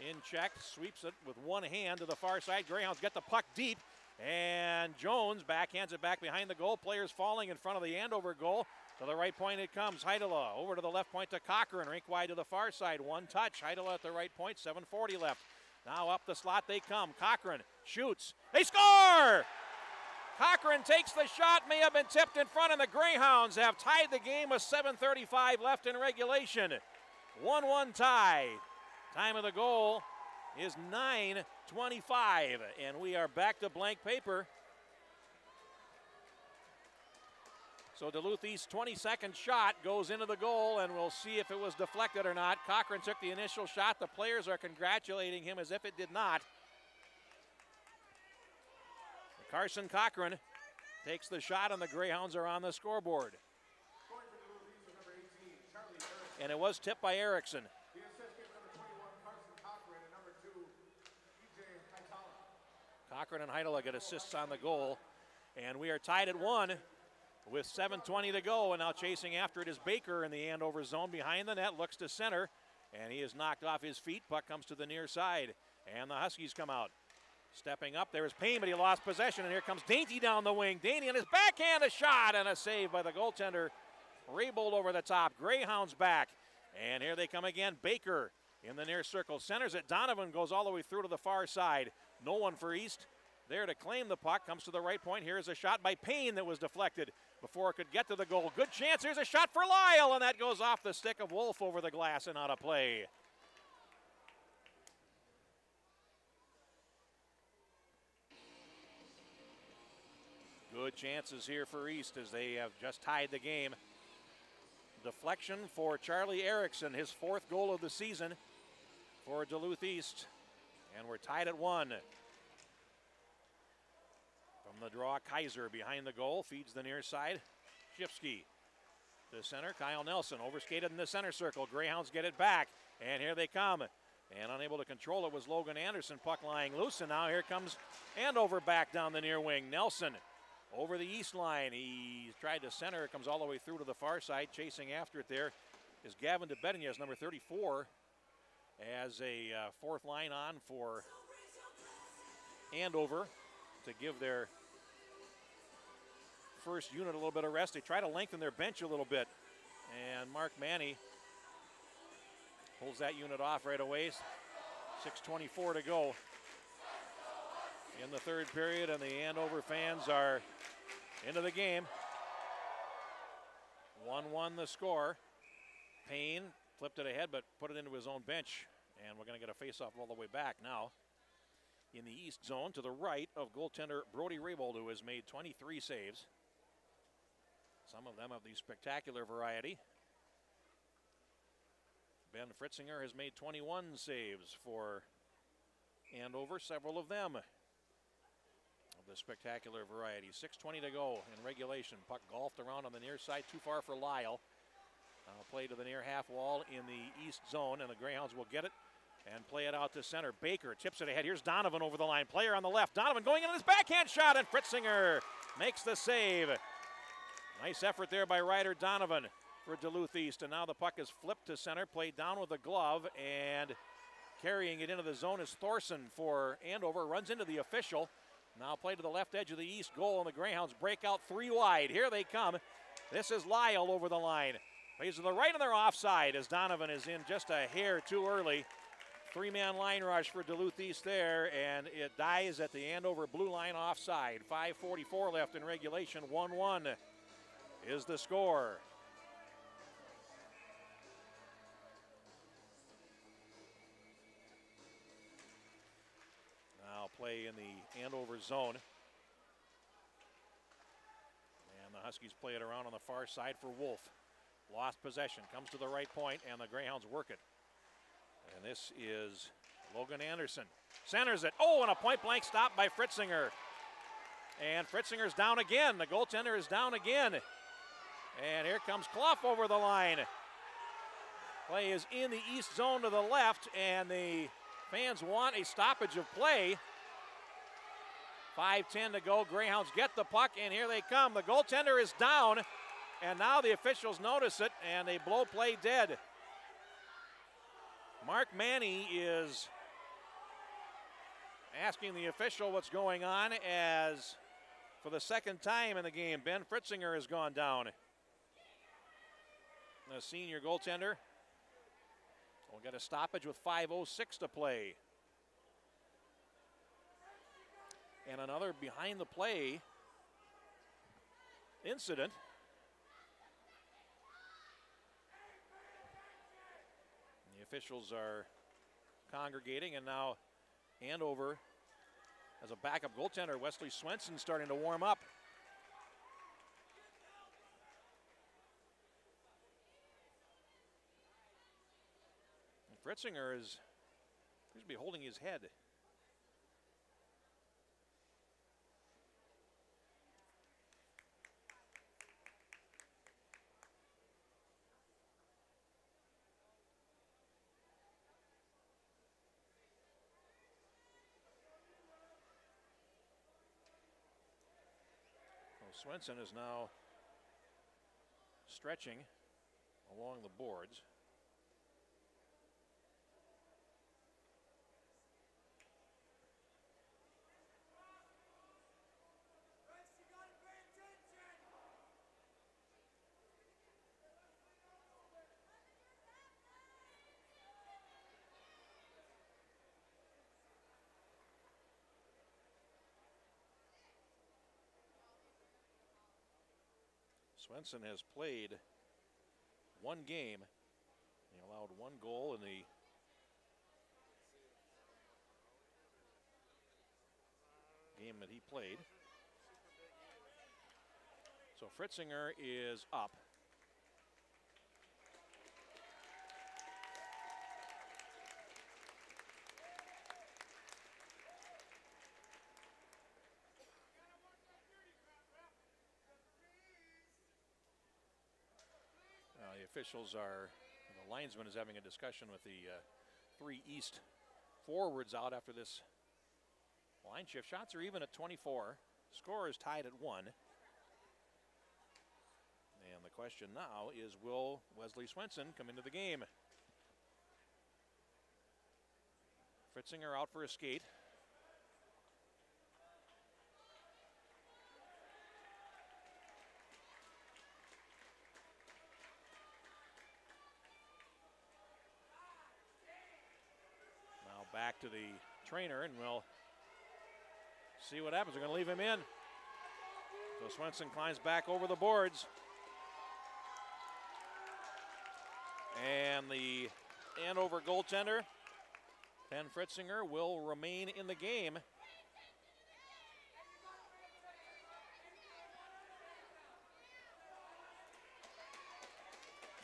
in check, sweeps it with one hand to the far side. Greyhounds get the puck deep, and Jones backhands it back behind the goal. Players falling in front of the Andover goal. To the right point it comes. Heidela over to the left point to Cochran. Rink wide to the far side. One touch. Heidela at the right point. 7:40 left. Now up the slot they come. Cochran shoots. They score! Cochran takes the shot. May have been tipped in front, and the Greyhounds have tied the game with 7:35 left in regulation. 1-1 tie. Time of the goal is 9:25, and we are back to blank paper. So Duluth East's 22nd shot goes into the goal, and we'll see if it was deflected or not. Cochran took the initial shot. The players are congratulating him as if it did not. Carson Cochran takes the shot, and the Greyhounds are on the scoreboard. Scoring for Duluth East is number 18, Charlie Erickson. And it was tipped by Erickson. The assist given number 21, Carson Cochran, and number 2, DJ Heitala. Cochran and Heidela get assists on the goal, and we are tied at 1 with 7:20 to go. And now chasing after it is Baker in the Andover zone behind the net, looks to center, and he is knocked off his feet. Puck comes to the near side, and the Huskies come out. Stepping up, there is Payne, but he lost possession, and here comes Dainty down the wing. Dainty on his backhand, a shot, and a save by the goaltender. Raybold over the top. Greyhounds back, and here they come again. Baker in the near circle, centers it. Donovan goes all the way through to the far side. No one for East there to claim the puck. Comes to the right point. Here's a shot by Payne that was deflected before it could get to the goal. Good chance. Here's a shot for Lyle, and that goes off the stick of Wolf over the glass and out of play. Good chances here for East as they have just tied the game. Deflection for Charlie Erickson, his 4th goal of the season for Duluth East. And we're tied at 1. From the draw, Kaiser behind the goal, feeds the near side. Shifsky to center. Kyle Nelson overskated in the center circle. Greyhounds get it back, and here they come. And unable to control it was Logan Anderson, puck lying loose, and now here comes Andover back down the near wing. Nelson over the east line. He tried to center. It comes all the way through to the far side. Chasing after it there is Gavin DeBettignes, number 34, as a 4th line on for Andover to give their first unit a little bit of rest. They try to lengthen their bench a little bit, and Mark Manny pulls that unit off right away. 6:24 to go in the 3rd period, and the Andover fans are into the game. 1-1 the score. Payne flipped it ahead but put it into his own bench, and we're going to get a face-off all the way back now. In the east zone to the right of goaltender Brody Raybold, who has made 23 saves. Some of them of the spectacular variety. Ben Fritzinger has made 21 saves for Andover, several of them of the spectacular variety. 6:20 to go in regulation. Puck golfed around on the near side, too far for Lyle. Play to the near half wall in the east zone, and the Greyhounds will get it and play it out to center. Baker tips it ahead. Here's Donovan over the line. Player on the left. Donovan going in on his backhand shot, and Fritzinger makes the save. Nice effort there by Ryder Donovan for Duluth East, and now the puck is flipped to center, played down with a glove, and carrying it into the zone is Thorson for Andover. Runs into the official. Now play to the left edge of the east goal, and the Greyhounds break out 3 wide. Here they come. This is Lyle over the line. Plays to the right, and they're offside as Donovan is in just a hair too early. 3-man line rush for Duluth East there, and it dies at the Andover blue line offside. 5:44 left in regulation. 1-1 is the score. Now play in the Andover zone. And the Huskies play it around on the far side for Wolf. Lost possession, comes to the right point, and the Greyhounds work it. And this is Logan Anderson. Centers it. Oh, and a point-blank stop by Fritzinger. And Fritzinger's down again. The goaltender is down again. And here comes Clough over the line. Play is in the east zone to the left, and the Fans want a stoppage of play. 5:10 to go. Greyhounds get the puck, and here they come. The goaltender is down, and now the officials notice it, and they blow play dead. Mark Manny is asking the official what's going on, as for the second time in the game, Ben Fritzinger has gone down. The senior goaltender will get a stoppage with 5:06 to play. And another behind the play incident. The officials are congregating, and now Andover has a backup goaltender, Wesley Swenson, starting to warm up. And Fritzinger is appears to be holding his head. Swenson is now stretching along the boards. Swenson has played one game. He allowed one goal in the game that he played. So Fritzinger is up. The officials are, the linesman is having a discussion with the 3 East forwards out after this line shift. Shots are even at 24. Score is tied at 1. And the question now is, will Wesley Swenson come into the game? Fritzinger out for a skate. Back to the trainer, and we'll see what happens. They're going to leave him in. So Swenson climbs back over the boards. And the Andover goaltender, Ben Fritzinger, will remain in the game.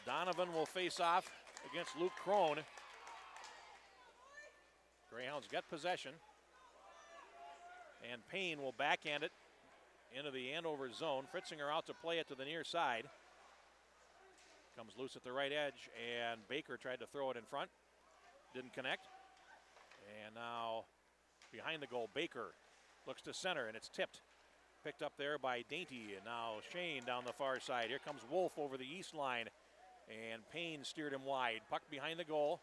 Donovan will face off against Luke Crone. Greyhounds get possession, and Payne will backhand it into the Andover zone. Fritzinger out to play it to the near side. Comes loose at the right edge, and Baker tried to throw it in front. Didn't connect. And now behind the goal, Baker looks to center, and it's tipped. Picked up there by Dainty, and now Shane down the far side. Here comes Wolf over the east line, and Payne steered him wide. Puck behind the goal.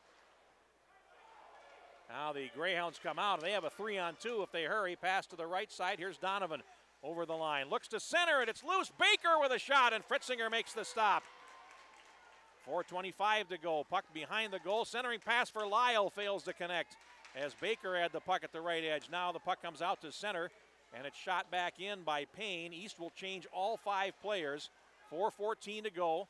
Now the Greyhounds come out, and they have a 3-on-2 if they hurry. Pass to the right side. Here's Donovan over the line. Looks to center, and it's loose. Baker with a shot, and Fritzinger makes the stop. 4:25 to go. Puck behind the goal. Centering pass for Lyle fails to connect as Baker had the puck at the right edge. Now the puck comes out to center, and it's shot back in by Payne. East will change all 5 players. 4:14 to go.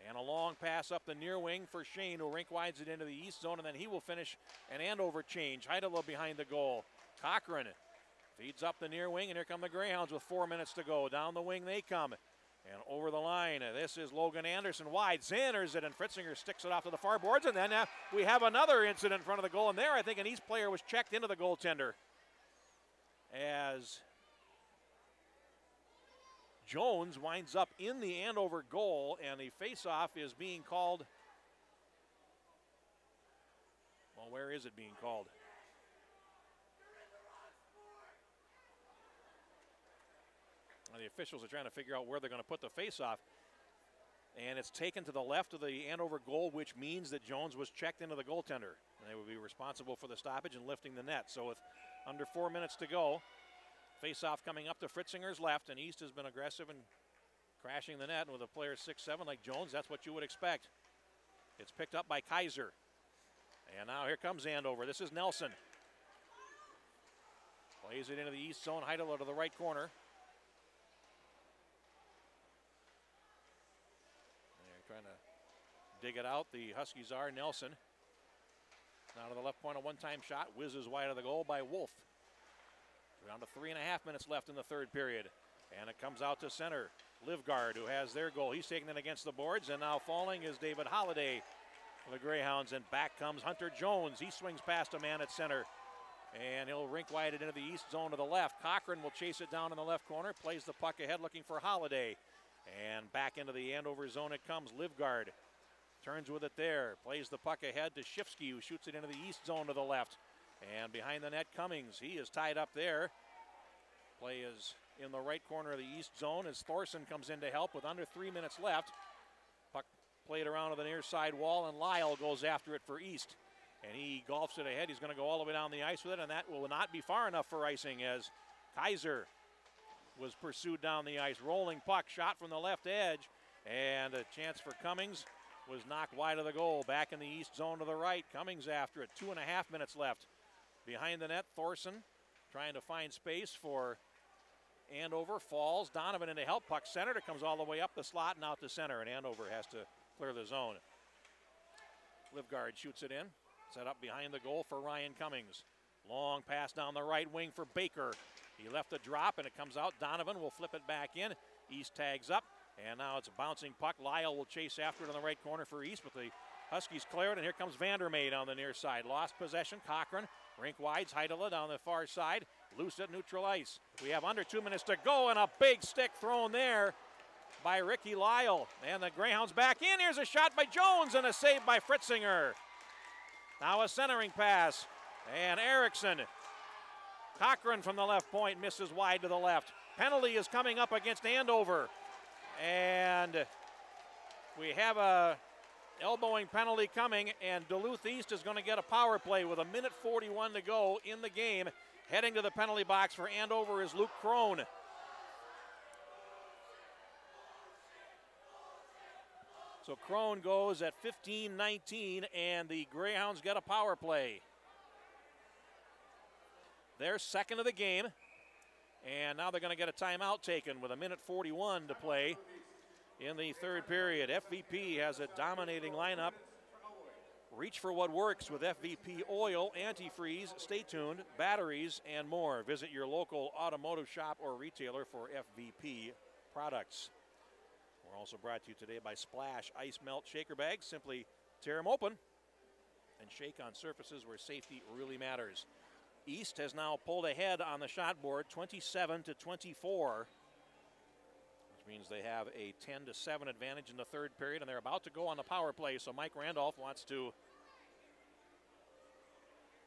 And a long pass up the near wing for Shane, who rink wides it into the east zone, and then he will finish an Andover change. Heidela behind the goal. Cochran feeds up the near wing, and here come the Greyhounds with 4 minutes to go. Down the wing they come. And over the line, this is Logan Anderson wide. Centers it, and Fritzinger sticks it off to the far boards. And then we have another incident in front of the goal. And there, I think an East player was checked into the goaltender, as Jones winds up in the Andover goal, and the faceoff is being called. Well, Well, where is it being called? Well, the officials are trying to figure out where they're going to put the face-off. And it's taken to the left of the Andover goal, which means that Jones was checked into the goaltender. And they would be responsible for the stoppage and lifting the net. So with under 4 minutes to go, face-off coming up to Fritzinger's left, and East has been aggressive and crashing the net. And with a player 6'7" like Jones, that's what you would expect. It's picked up by Kaiser. And now here comes Andover. This is Nelson. Plays it into the east zone. Heidel to the right corner. They're trying to dig it out. The Huskies are. Nelson. Now to the left point, a one-time shot. Whizzes wide of the goal by Wolf. Down to 3.5 minutes left in the third period. And it comes out to center. Livgard, who has their goal. He's taking it against the boards, and now falling is David Holliday for the Greyhounds, and back comes Hunter Jones. He swings past a man at center, and he'll rink wide it into the east zone to the left. Cochran will chase it down in the left corner, plays the puck ahead looking for Holliday, and back into the Andover zone it comes. Livgard turns with it there, plays the puck ahead to Shifsky, who shoots it into the east zone to the left, and behind the net Cummings. He is tied up there. Play is in the right corner of the east zone as Thorson comes in to help with under 3 minutes left. Puck played around to the near side wall, and Lyle goes after it for East. And he golfs it ahead. He's going to go all the way down the ice with it, and that will not be far enough for icing as Kaiser was pursued down the ice. Rolling puck, shot from the left edge, and a chance for Cummings was knocked wide of the goal. Back in the east zone to the right. Cummings after it. 2.5 minutes left. Behind the net, Thorson trying to find space for Andover. Falls. Donovan in to help. Puck centered. It comes all the way up the slot and out to center, and Andover has to clear the zone. Livgard shoots it in. Set up behind the goal for Ryan Cummings. Long pass down the right wing for Baker. He left a drop, and it comes out. Donovan will flip it back in. East tags up, and now it's a bouncing puck. Lyle will chase after it on the right corner for East, but the Huskies clear it, and here comes Vandermeid on the near side. Lost possession. Cochran. Rink wides. Heidela down the far side. Loose at neutral ice. We have under 2 minutes to go, and a big stick thrown there by Ricky Lyle. And the Greyhounds back in. Here's a shot by Jones and a save by Fritzinger. Now a centering pass. And Erickson. Cochran from the left point misses wide to the left. Penalty is coming up against Andover. And we have a elbowing penalty coming, and Duluth East is going to get a power play with 1:41 to go in the game. Heading to the penalty box for Andover is Luke Crone. So Crone goes at 15-19, and the Greyhounds get a power play. They're second of the game, and now they're going to get a timeout taken with 1:41 to play in the third period. FVP has a dominating lineup. Reach for what works with FVP oil, antifreeze, stay tuned, batteries, and more. Visit your local automotive shop or retailer for FVP products. We're also brought to you today by Splash Ice Melt Shaker Bags. Simply tear them open and shake on surfaces where safety really matters. East has now pulled ahead on the shot board, 27-24. Means they have a 10-7 advantage in the third period, and they're about to go on the power play. So Mike Randolph wants to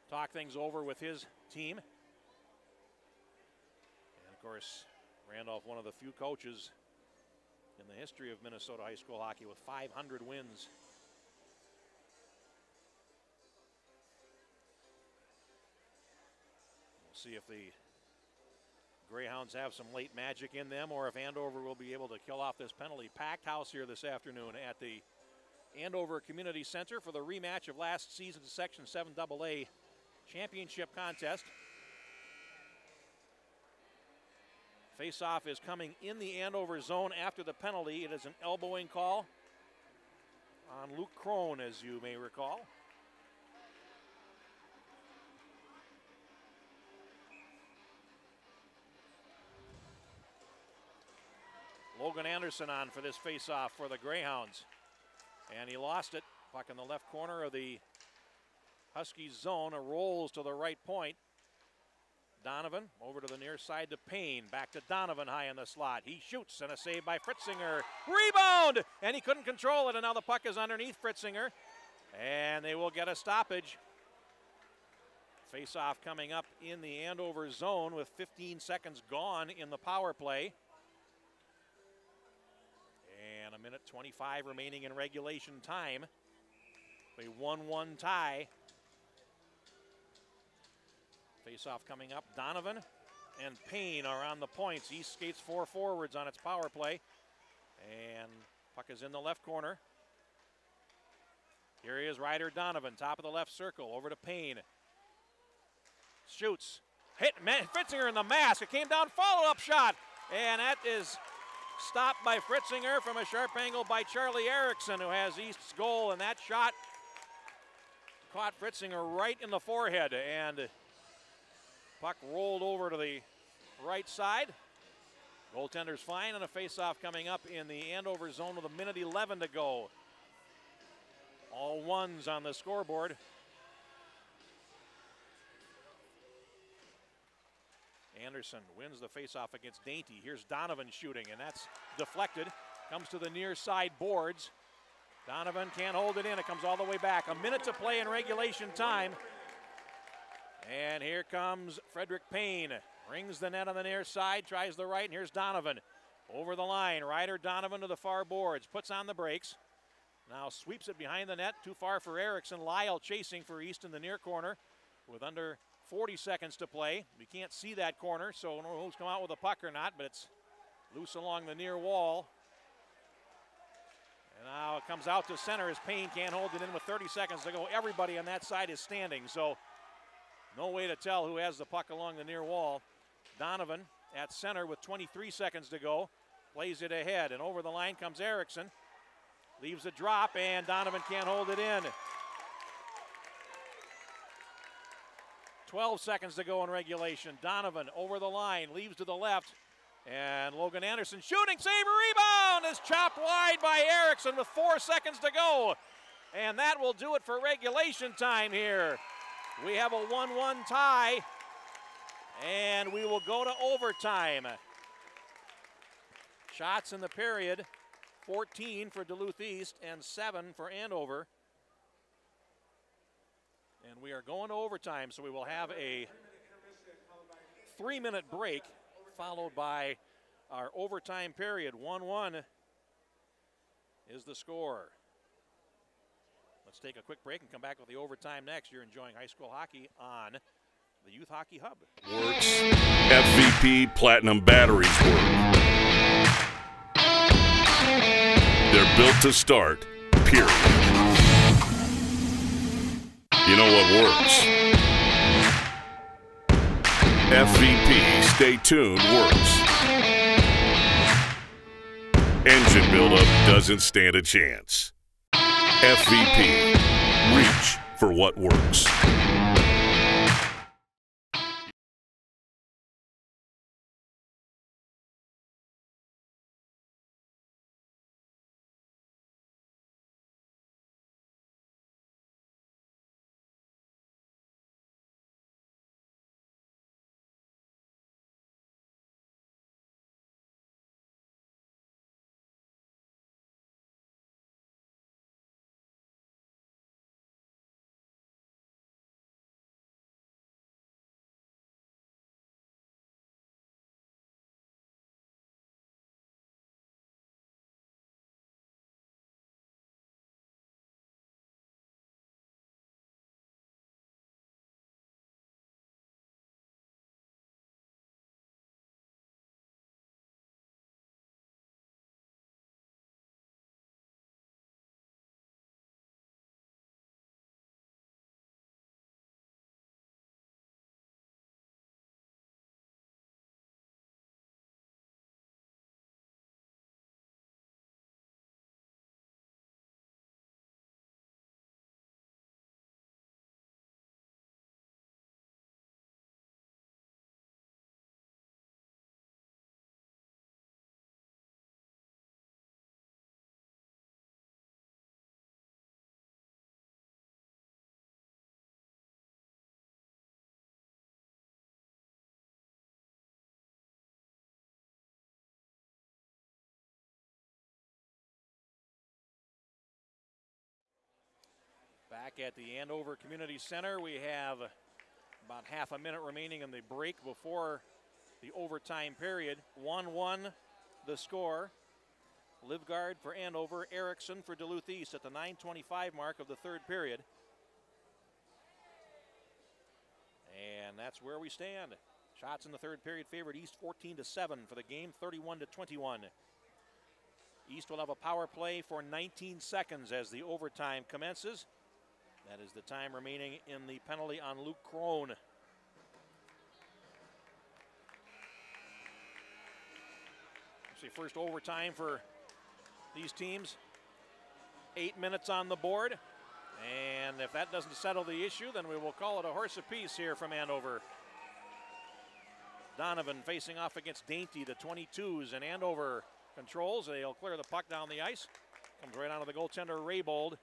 talk things over with his team. And of course, Randolph, one of the few coaches in the history of Minnesota high school hockey with 500 wins. We'll see if the Greyhounds have some late magic in them, or if Andover will be able to kill off this penalty. Packed house here this afternoon at the Andover Community Center for the rematch of last season's Section 7 AA championship contest. Face-off is coming in the Andover zone after the penalty. It is an elbowing call on Luke Crone, as you may recall. Logan Anderson on for this face-off for the Greyhounds. And he lost it. Puck in the left corner of the Huskies zone. A rolls to the right point. Donovan over to the near side to Payne. Back to Donovan high in the slot. He shoots, and a save by Fritzinger. Rebound! And he couldn't control it, and now the puck is underneath Fritzinger. And they will get a stoppage. Face-off coming up in the Andover zone with 15 seconds gone in the power play. And a minute 25 remaining in regulation time. A 1-1 tie. Face-off coming up. Donovan and Payne are on the points. East skates 4 forwards on its power play. And puck is in the left corner. Here he is, Ryder Donovan, top of the left circle, over to Payne. Shoots, hit Fritzinger in the mask. It came down, follow-up shot. And that is stopped by Fritzinger from a sharp angle by Charlie Erickson, who has East's goal. And that shot caught Fritzinger right in the forehead. And puck rolled over to the right side. Goaltender's fine, and a face-off coming up in the Andover zone with a minute 11 to go. All ones on the scoreboard. Anderson wins the face-off against Dainty. Here's Donovan shooting, and that's deflected. Comes to the near side boards. Donovan can't hold it in. It comes all the way back. A minute to play in regulation time. And here comes Frederick Payne. Rings the net on the near side, tries the right, and here's Donovan. Over the line, Ryder Donovan to the far boards, puts on the brakes. Now sweeps it behind the net, too far for Erickson. Lyle chasing for East in the near corner with under 40 seconds to play. We can't see that corner, so I don't know who's come out with a puck or not, but it's loose along the near wall. And now it comes out to center as Payne can't hold it in with 30 seconds to go. Everybody on that side is standing, so no way to tell who has the puck along the near wall. Donovan at center with 23 seconds to go. Plays it ahead, and over the line comes Erickson. Leaves a drop, and Donovan can't hold it in. 12 seconds to go in regulation. Donovan over the line, leaves to the left, and Logan Anderson shooting, save, rebound is chopped wide by Erickson with 4 seconds to go. And that will do it for regulation time here. We have a 1-1 tie, and we will go to overtime. Shots in the period, 14 for Duluth East and 7 for Andover. And we are going to overtime, so we will have a 3-minute break followed by our overtime period. 1-1 is the score. Let's take a quick break and come back with the overtime next. You're enjoying high school hockey on the Youth Hockey Hub. Works. FVP Platinum batteries work. They're built to start, period. You know what works. FVP Stay Tuned works. Engine buildup doesn't stand a chance. FVP, reach for what works. Back at the Andover Community Center, we have About half a minute remaining in the break before the overtime period. 1-1 the score. Livgard for Andover, Erickson for Duluth East at the 9:25 mark of the third period. And that's where we stand. Shots in the third period favored East 14-7 for the game, 31-21. East will have a power play for 19 seconds as the overtime commences. That is the time remaining in the penalty on Luke Crone. See, first overtime for these teams. 8 minutes on the board. And if that doesn't settle the issue, then we will call it a horse apiece here from Andover. Donovan facing off against Dainty, the 22s, and Andover controls. They'll clear the puck down the ice. Comes right onto the goaltender, Raybold.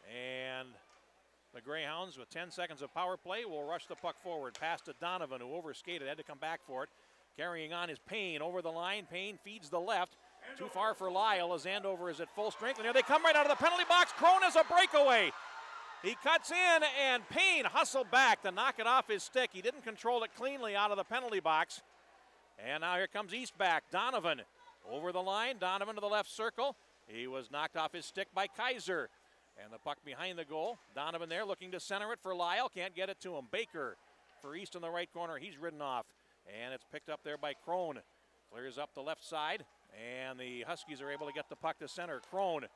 And the Greyhounds, with 10 seconds of power play, will rush the puck forward. Pass to Donovan, who overskated, had to come back for it. Carrying on is Payne over the line. Payne feeds the left. Too far for Lyle as Andover is at full strength. And here they come right out of the penalty box. Crone has a breakaway. He cuts in, and Payne hustled back to knock it off his stick. He didn't control it cleanly out of the penalty box. And now here comes East back. Donovan over the line. Donovan to the left circle. He was knocked off his stick by Kaiser. And the puck behind the goal. Donovan there looking to center it for Lyle. Can't get it to him. Baker for East in the right corner. He's ridden off. And it's picked up there by Crone. Clears up the left side. And the Huskies are able to get the puck to center. Crone,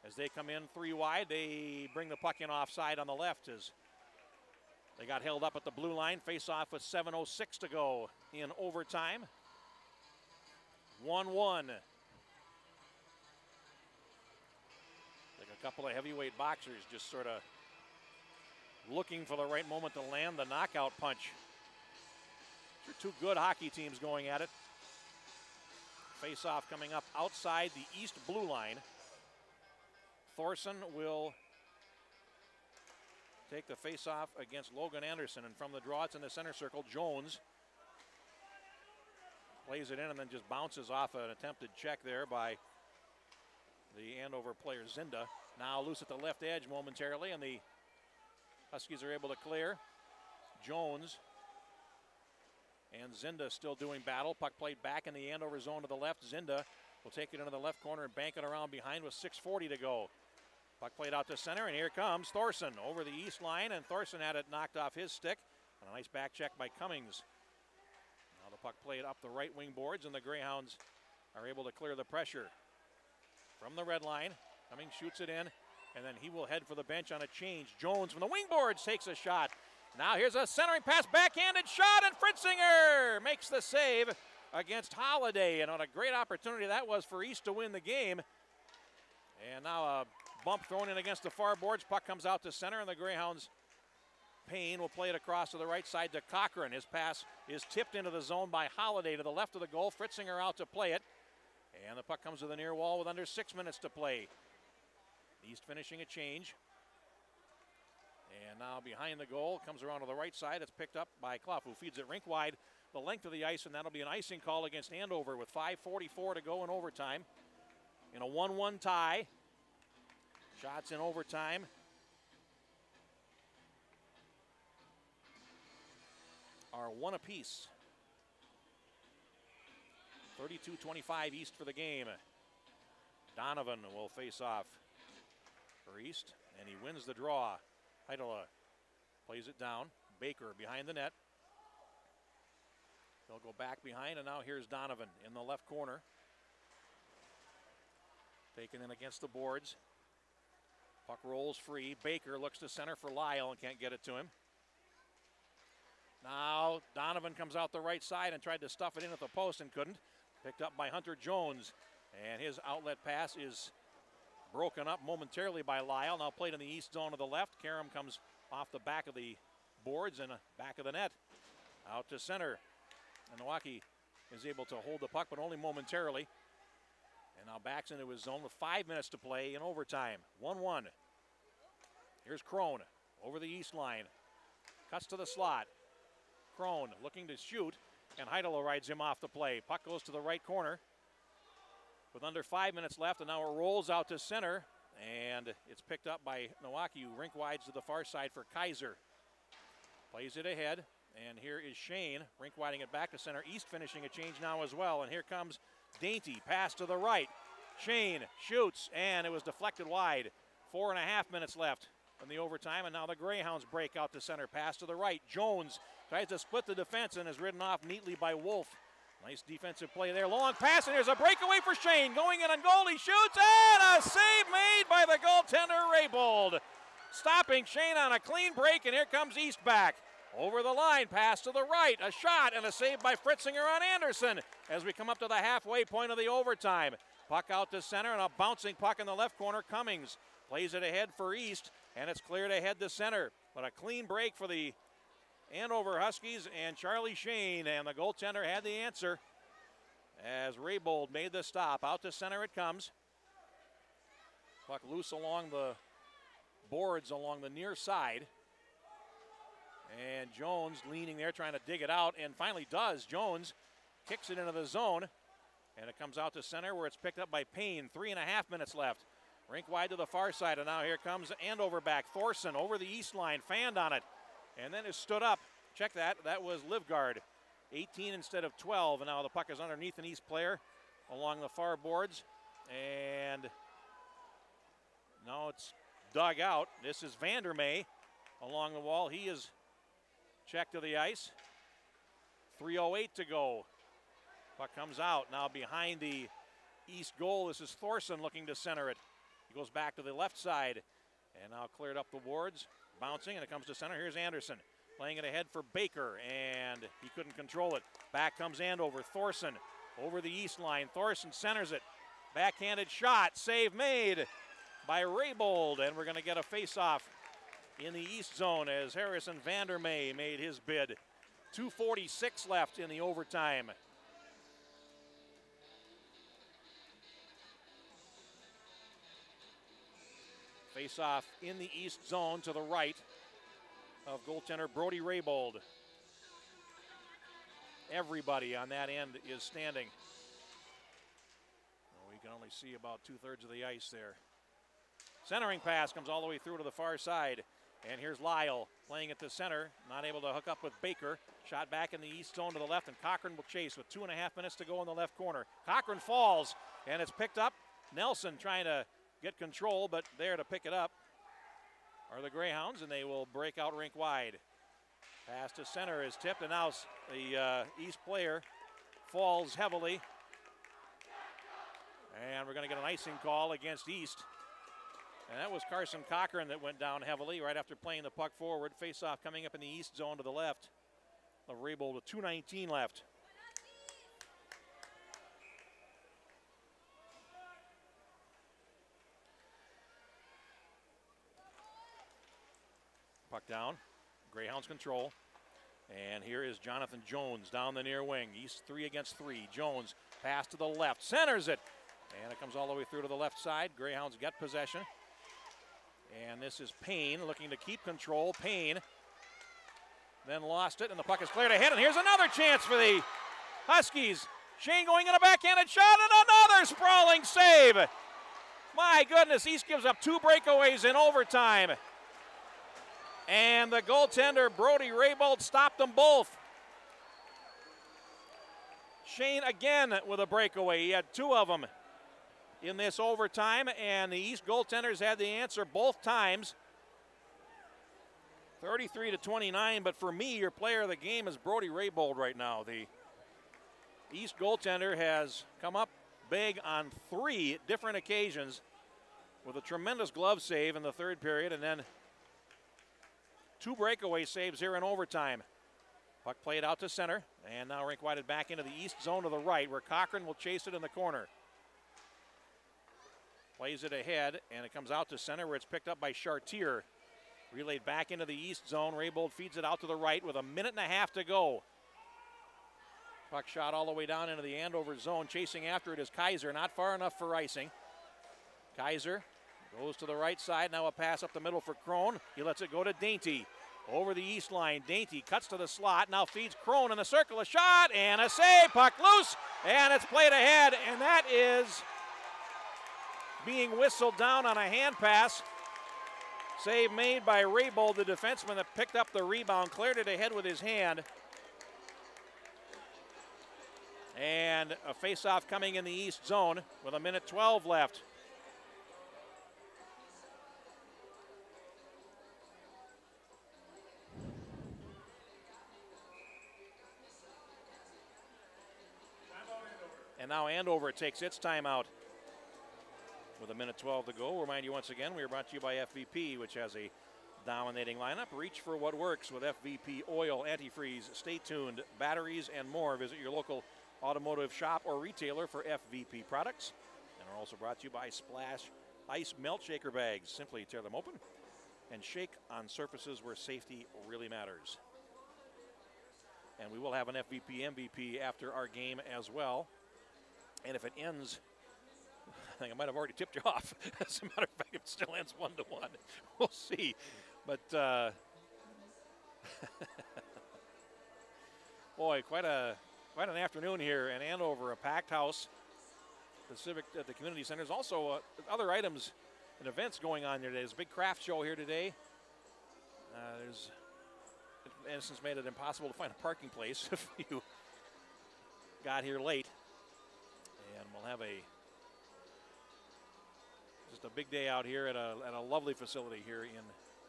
as they come in 3 wide, they bring the puck in offside on the left as they got held up at the blue line. Face off with 7:06 to go in overtime. 1-1. Like a couple of heavyweight boxers just sort of looking for the right moment to land the knockout punch. These are two good hockey teams going at it. Face-off coming up outside the east blue line. Thorson will take the face-off against Logan Anderson, and from the draw, it's in the center circle. Jones plays it in and then just bounces off an attempted check there by the Andover player Zinda. Now loose at the left edge momentarily, and the Huskies are able to clear. Jones and Zinda still doing battle. Puck played back in the Andover zone to the left. Zinda will take it into the left corner and bank it around behind with 6:40 to go. Puck played out to center, and here comes Thorson over the east line, and Thorson had it knocked off his stick. And a nice back check by Cummings. Now the puck played up the right wing boards, and the Greyhounds are able to clear the pressure. From the red line, Cummings shoots it in, and then he will head for the bench on a change. Jones from the wing boards takes a shot. Now here's a centering pass, backhanded shot, and Fritzinger makes the save against Holiday. And what a great opportunity that was for East to win the game. And now a bump thrown in against the far boards. Puck comes out to center, and the Greyhounds, Payne will play it across to the right side to Cochran. His pass is tipped into the zone by Holiday to the left of the goal. Fritzinger out to play it. And the puck comes to the near wall with under 6 minutes to play. East finishing a change. And now behind the goal, comes around to the right side. It's picked up by Clough, who feeds it rink wide the length of the ice, and that'll be an icing call against Andover with 5:44 to go in overtime. In a 1-1 tie. Shots in overtime are one apiece. 32-25 East for the game. Donovan will face off for East, and he wins the draw. Heidela plays it down. Baker behind the net. They'll go back behind, and now here's Donovan in the left corner. Taken in against the boards. Puck rolls free. Baker looks to center for Lyle and can't get it to him. Now Donovan comes out the right side and tried to stuff it in at the post and couldn't. Picked up by Hunter Jones, and his outlet pass is broken up momentarily by Lyle. Now played in the east zone to the left. Karam comes off the back of the boards and back of the net. Out to center. And Milwaukee is able to hold the puck, but only momentarily. And now backs into his zone with 5 minutes to play in overtime. 1-1. Here's Crone over the east line. Cuts to the slot. Crone looking to shoot, and Heidela rides him off the play. Puck goes to the right corner with under 5 minutes left, and now it rolls out to center, and it's picked up by Milwaukee, who rink wides to the far side for Kaiser. Plays it ahead, and here is Shane. Rink widening it back to center. East finishing a change now as well, and here comes Dainty. Pass to the right. Shane shoots, and it was deflected wide. 4.5 minutes left in the overtime, and now the Greyhounds break out to center. Pass to the right. Jones tries to split the defense and is ridden off neatly by Wolf. Nice defensive play there. Long pass, and here's a breakaway for Shane. Going in on goal, he shoots, and a save made by the goaltender, Raybold. Stopping Shane on a clean break, and here comes East back. Over the line, pass to the right, a shot, and a save by Fritzinger on Anderson as we come up to the halfway point of the overtime. Puck out to center, and a bouncing puck in the left corner. Cummings plays it ahead for East, and it's cleared ahead to center. But a clean break for the Andover Huskies and Charlie Shane, and the goaltender had the answer as Raybold made the stop. Out to center it comes. Puck loose along the boards along the near side. And Jones leaning there trying to dig it out, and finally does. Jones kicks it into the zone, and it comes out to center where it's picked up by Payne. 3.5 minutes left. Rink wide to the far side, and now here comes Andover back. Thorson over the east line, fanned on it, and then is stood up. Check that. That was Livgard. 18 instead of 12, and now the puck is underneath an East player along the far boards, and now it's dug out. This is Vandermeer along the wall. He is checked to the ice. 3:08 to go. Puck comes out now behind the East goal. This is Thorson looking to center it. He goes back to the left side and now cleared up the boards. Bouncing, and it comes to center. Here's Anderson playing it ahead for Baker, and he couldn't control it. Back comes Andover. Thorson over the east line. Thorson centers it. Backhanded shot. Save made by Raybold, and we're going to get a face-off in the east zone as Harrison Vandermeer made his bid. 2:46 left in the overtime. Face-off in the east zone to the right of goaltender Brody Raybold. Everybody on that end is standing. Well, we can only see about 2/3 of the ice there. Centering pass comes all the way through to the far side. And here's Lyle playing at the center, not able to hook up with Baker. Shot back in the east zone to the left, and Cochran will chase with 2.5 minutes to go in the left corner. Cochran falls, and it's picked up. Nelson trying to get control, but there to pick it up are the Greyhounds, and they will break out rink wide. Pass to center is tipped, and now the East player falls heavily. And we're going to get an icing call against East. And that was Carson Cochran that went down heavily right after playing the puck forward. Face-off coming up in the east zone to the left of Raybold with 2:19 left. Puck down. Greyhounds control. And here is Jonathan Jones down the near wing. East 3 against 3. Jones pass to the left. Centers it. And it comes all the way through to the left side. Greyhounds get possession. And this is Payne looking to keep control. Payne then lost it, and the puck is cleared ahead. And here's another chance for the Huskies. Shane going in a backhanded shot, and another sprawling save. My goodness, East gives up 2 breakaways in overtime. And the goaltender, Brody Raybold, stopped them both. Shane again with a breakaway. He had 2 of them in this overtime, and the East goaltenders had the answer both times. 33-29, but for me, your player of the game is Brody Raybold right now. The East goaltender has come up big on 3 different occasions with a tremendous glove save in the third period, and then 2 breakaway saves here in overtime. Puck played out to center, and now rink wided back into the east zone to the right, where Cochran will chase it in the corner. Plays it ahead, and it comes out to center where it's picked up by Chartier. Relayed back into the east zone. Raybold feeds it out to the right with 1.5 minutes to go. Puck shot all the way down into the Andover zone. Chasing after it is Kaiser, not far enough for icing. Kaiser goes to the right side. Now a pass up the middle for Crone. He lets it go to Dainty. Over the east line, Dainty cuts to the slot. Now feeds Crone in the circle. A shot and a save. Puck loose, and it's played ahead, and that is being whistled down on a hand pass. Save made by Raybold, the defenseman that picked up the rebound, cleared it ahead with his hand. And a face-off coming in the east zone with 1:12 left. And now Andover takes its timeout with 1:12 to go. We'll remind you once again, we are brought to you by FVP, which has a dominating lineup. Reach for what works with FVP oil, antifreeze, stay tuned, batteries, and more. Visit your local automotive shop or retailer for FVP products. And we're also brought to you by Splash Ice Melt Shaker Bags. Simply tear them open and shake on surfaces where safety really matters. And we will have an FVP MVP after our game as well. And if it ends, I think I might have already tipped you off. As a matter of fact, if it still ends 1-1, we'll see. But boy, quite an afternoon here in Andover. A packed house. The community center. There's also other items and events going on here today. There's a big craft show here today. Anderson's made it impossible to find a parking place if you got here late. And we'll have just a big day out here at a lovely facility here in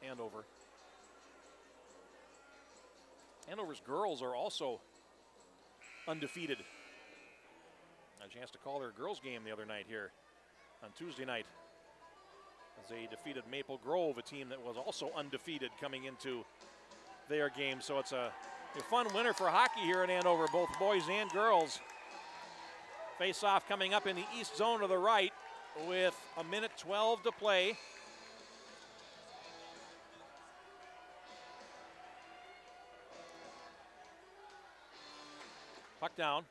Andover. Andover's girls are also undefeated. A chance to call their girls game the other night here on Tuesday night as they defeated Maple Grove, a team that was also undefeated coming into their game. So it's a fun winter for hockey here in Andover, both boys and girls. Face-off coming up in the east zone to the right with 1:12 to play. Puck down.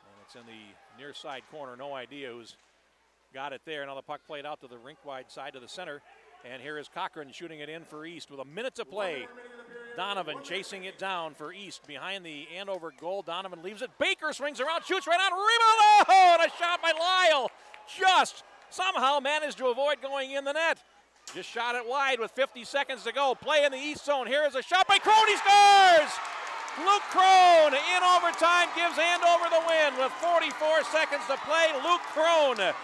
And it's in the near side corner. No idea who's got it there. Now the puck played out to the rink-wide side to the center. And here is Cochran shooting it in for East with 1 minute to play. Donovan chasing it down for East behind the Andover goal. Donovan leaves it. Baker swings around, shoots right on. Rebound! Oh, and a shot by Lyle. Just somehow managed to avoid going in the net. Just shot it wide with 50 seconds to go. Play in the east zone. Here is a shot by Crone. He scores! Luke Crone in overtime gives Andover the win with 44 seconds to play. Luke Crone.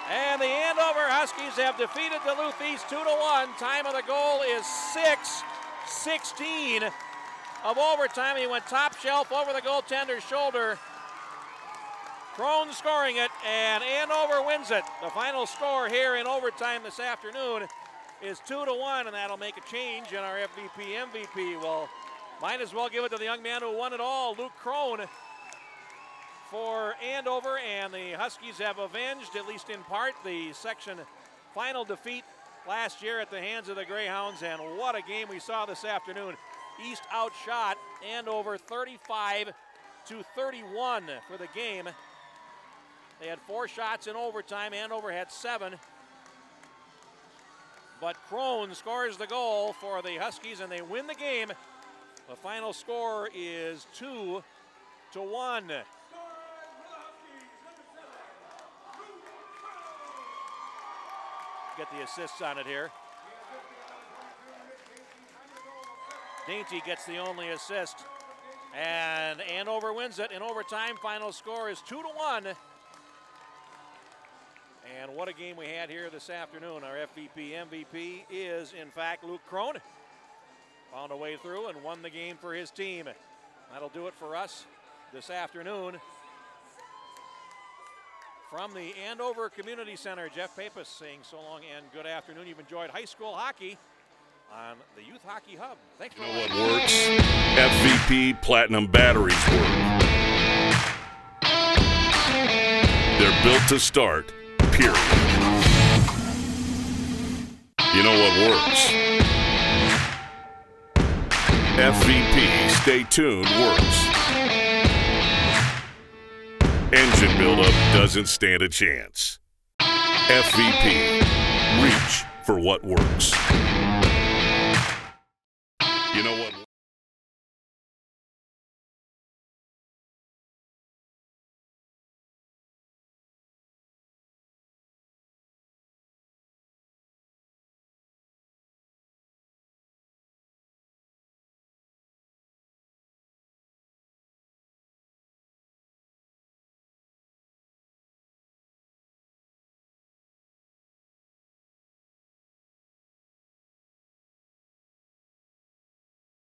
And the Andover Huskies have defeated Duluth East 2-1. Time of the goal is 6:16 of overtime. He went top shelf over the goaltender's shoulder. Crone scoring it, and Andover wins it. The final score here in overtime this afternoon is 2-1, and that'll make a change in our FVP MVP. Well, might as well give it to the young man who won it all, Luke Crone, for Andover, and the Huskies have avenged, at least in part, the section final defeat last year at the hands of the Greyhounds, and what a game we saw this afternoon. East outshot Andover 35-31 for the game. They had 4 shots in overtime. Andover had 7. But Crone scores the goal for the Huskies, and they win the game. The final score is 2-1. Get the assists on it here. Dainty gets the only assist, and Andover wins it in overtime. Final score is 2-1. And what a game we had here this afternoon. Our FVP MVP is, in fact, Luke Crone. Found a way through and won the game for his team. That'll do it for us this afternoon. From the Andover Community Center, Jeff Pappas saying so long and good afternoon. You've enjoyed high school hockey on the Youth Hockey Hub. Thanks for watching. You know what works? FVP Platinum batteries work. They're built to start, period. You know what works? FVP Stay Tuned works. Engine buildup doesn't stand a chance. FVP, reach for what works. You know what?